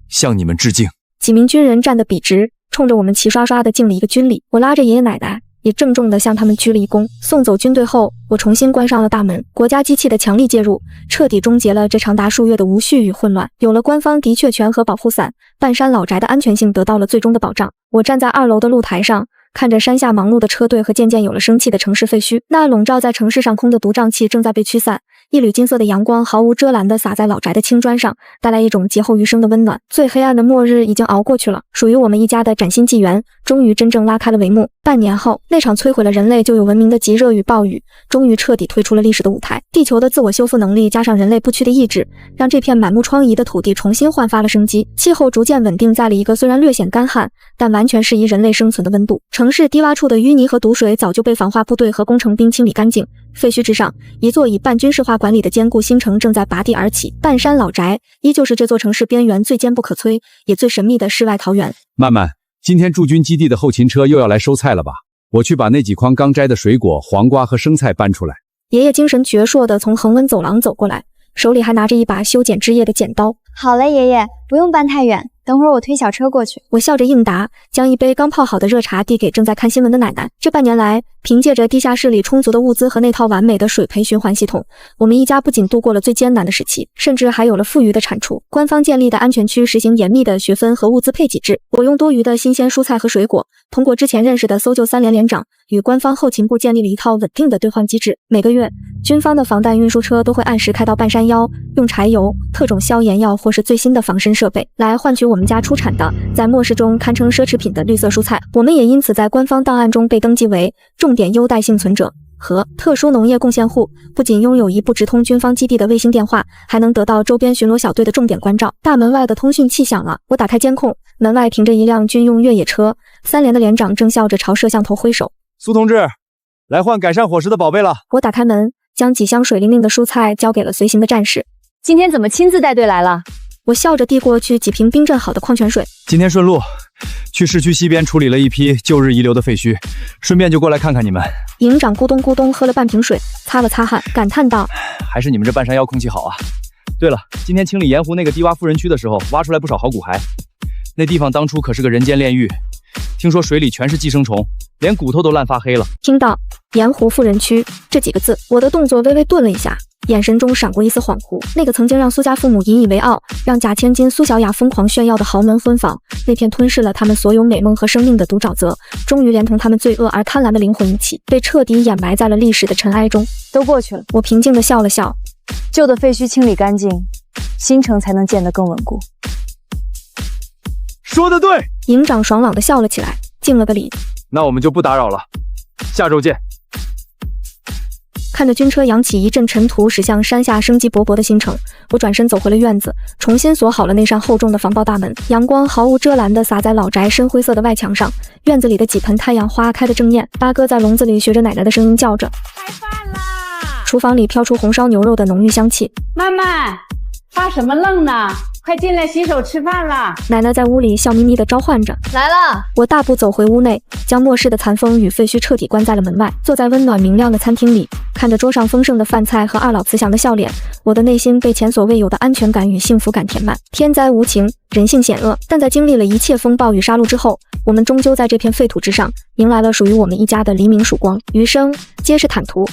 向你们致敬。几名军人站得笔直，冲着我们齐刷刷地敬了一个军礼。我拉着爷爷奶奶，也郑重地向他们鞠了一躬。送走军队后，我重新关上了大门。国家机器的强力介入，彻底终结了这长达数月的无序与混乱。有了官方的确权和保护伞，半山老宅的安全性得到了最终的保障。我站在2楼的露台上，看着山下忙碌的车队和渐渐有了生气的城市废墟。那笼罩在城市上空的毒瘴气正在被驱散，一缕金色的阳光毫无遮拦地洒在老宅的青砖上，带来一种劫后余生的温暖。最黑暗的末日已经熬过去了，属于我们一家的崭新纪元终于真正拉开了帷幕。半年后，那场摧毁了人类就有文明的极热与暴雨终于彻底退出了历史的舞台。地球的自我修复能力加上人类不屈的意志，让这片满目疮痍的土地重新焕发了生机。气候逐渐稳定在了一个虽然略显干旱，但完全适宜人类生存的温度。城市低洼处的淤泥和毒水早就被防化部队和工程兵清理干净。废墟之上，一座以半军事化管理的坚固新城正在拔地而起。半山老宅依旧是这座城市边缘最坚不可摧也最神秘的世外桃源。曼曼，今天驻军基地的后勤车又要来收菜了吧？我去把那几筐刚摘的水果、黄瓜和生菜搬出来。爷爷精神矍铄地从恒温走廊走过来，手里还拿着一把修剪枝叶的剪刀。好嘞，爷爷，不用搬太远，等会儿我推小车过去。我笑着应答，将一杯刚泡好的热茶递给正在看新闻的奶奶。这半年来，凭借着地下室里充足的物资和那套完美的水培循环系统，我们一家不仅度过了最艰难的时期，甚至还有了富余的产出。官方建立的安全区实行严密的学分和物资配给制，我用多余的新鲜蔬菜和水果通过之前认识的搜救3连连长，与官方后勤部建立了一套稳定的兑换机制。每个月，军方的防弹运输车都会按时开到半山腰，用柴油、特种消炎药或是最新的防身设备来换取我们家出产的在末世中堪称奢侈品的绿色蔬菜。我们也因此在官方档案中被登记为重点优待幸存者和特殊农业贡献户，不仅拥有一部直通军方基地的卫星电话，还能得到周边巡逻小队的重点关照。大门外的通讯器响了，我打开监控，门外停着一辆军用越野车，3连的连长正笑着朝摄像头挥手。苏同志，来换改善伙食的宝贝了。我打开门，将几箱水灵灵的蔬菜交给了随行的战士。今天怎么亲自带队来了？我笑着递过去几瓶冰镇好的矿泉水。今天顺路，去市区西边处理了一批旧日遗留的废墟，顺便就过来看看你们。营长咕咚咕咚喝了半瓶水，擦了擦汗，感叹道：还是你们这半山腰空气好啊。对了，今天清理盐湖那个低洼富人区的时候，挖出来不少好骨骸。那地方当初可是个人间炼狱，听说水里全是寄生虫，连骨头都烂发黑了。听到盐湖富人区这几个字，我的动作微微顿了一下，眼神中闪过一丝恍惚。那个曾经让苏家父母引以为傲，让贾千金、苏小雅疯狂炫耀的豪门婚房，那片吞噬了他们所有美梦和生命的毒沼泽，终于连同他们罪恶而贪婪的灵魂一起，被彻底掩埋在了历史的尘埃中。都过去了，我平静地笑了笑。旧的废墟清理干净，新城才能建得更稳固。说得对，营长爽朗地笑了起来，敬了个礼。那我们就不打扰了，下周见。看着军车扬起一阵尘土驶向山下生机勃勃的新城，我转身走回了院子，重新锁好了那扇厚重的防爆大门。阳光毫无遮拦地洒在老宅深灰色的外墙上，院子里的几盆太阳花开得正艳。八哥在笼子里学着奶奶的声音叫着：开饭啦！厨房里飘出红烧牛肉的浓郁香气。慢慢，发什么愣呢？快进来洗手吃饭啦！奶奶在屋里笑眯眯地召唤着。来了！我大步走回屋内，将末世的残风与废墟彻底关在了门外。坐在温暖明亮的餐厅里，看着桌上丰盛的饭菜和二老慈祥的笑脸，我的内心被前所未有的安全感与幸福感填满。天灾无情，人性险恶，但在经历了一切风暴与杀戮之后，我们终究在这片废土之上迎来了属于我们一家的黎明曙光。余生皆是坦途。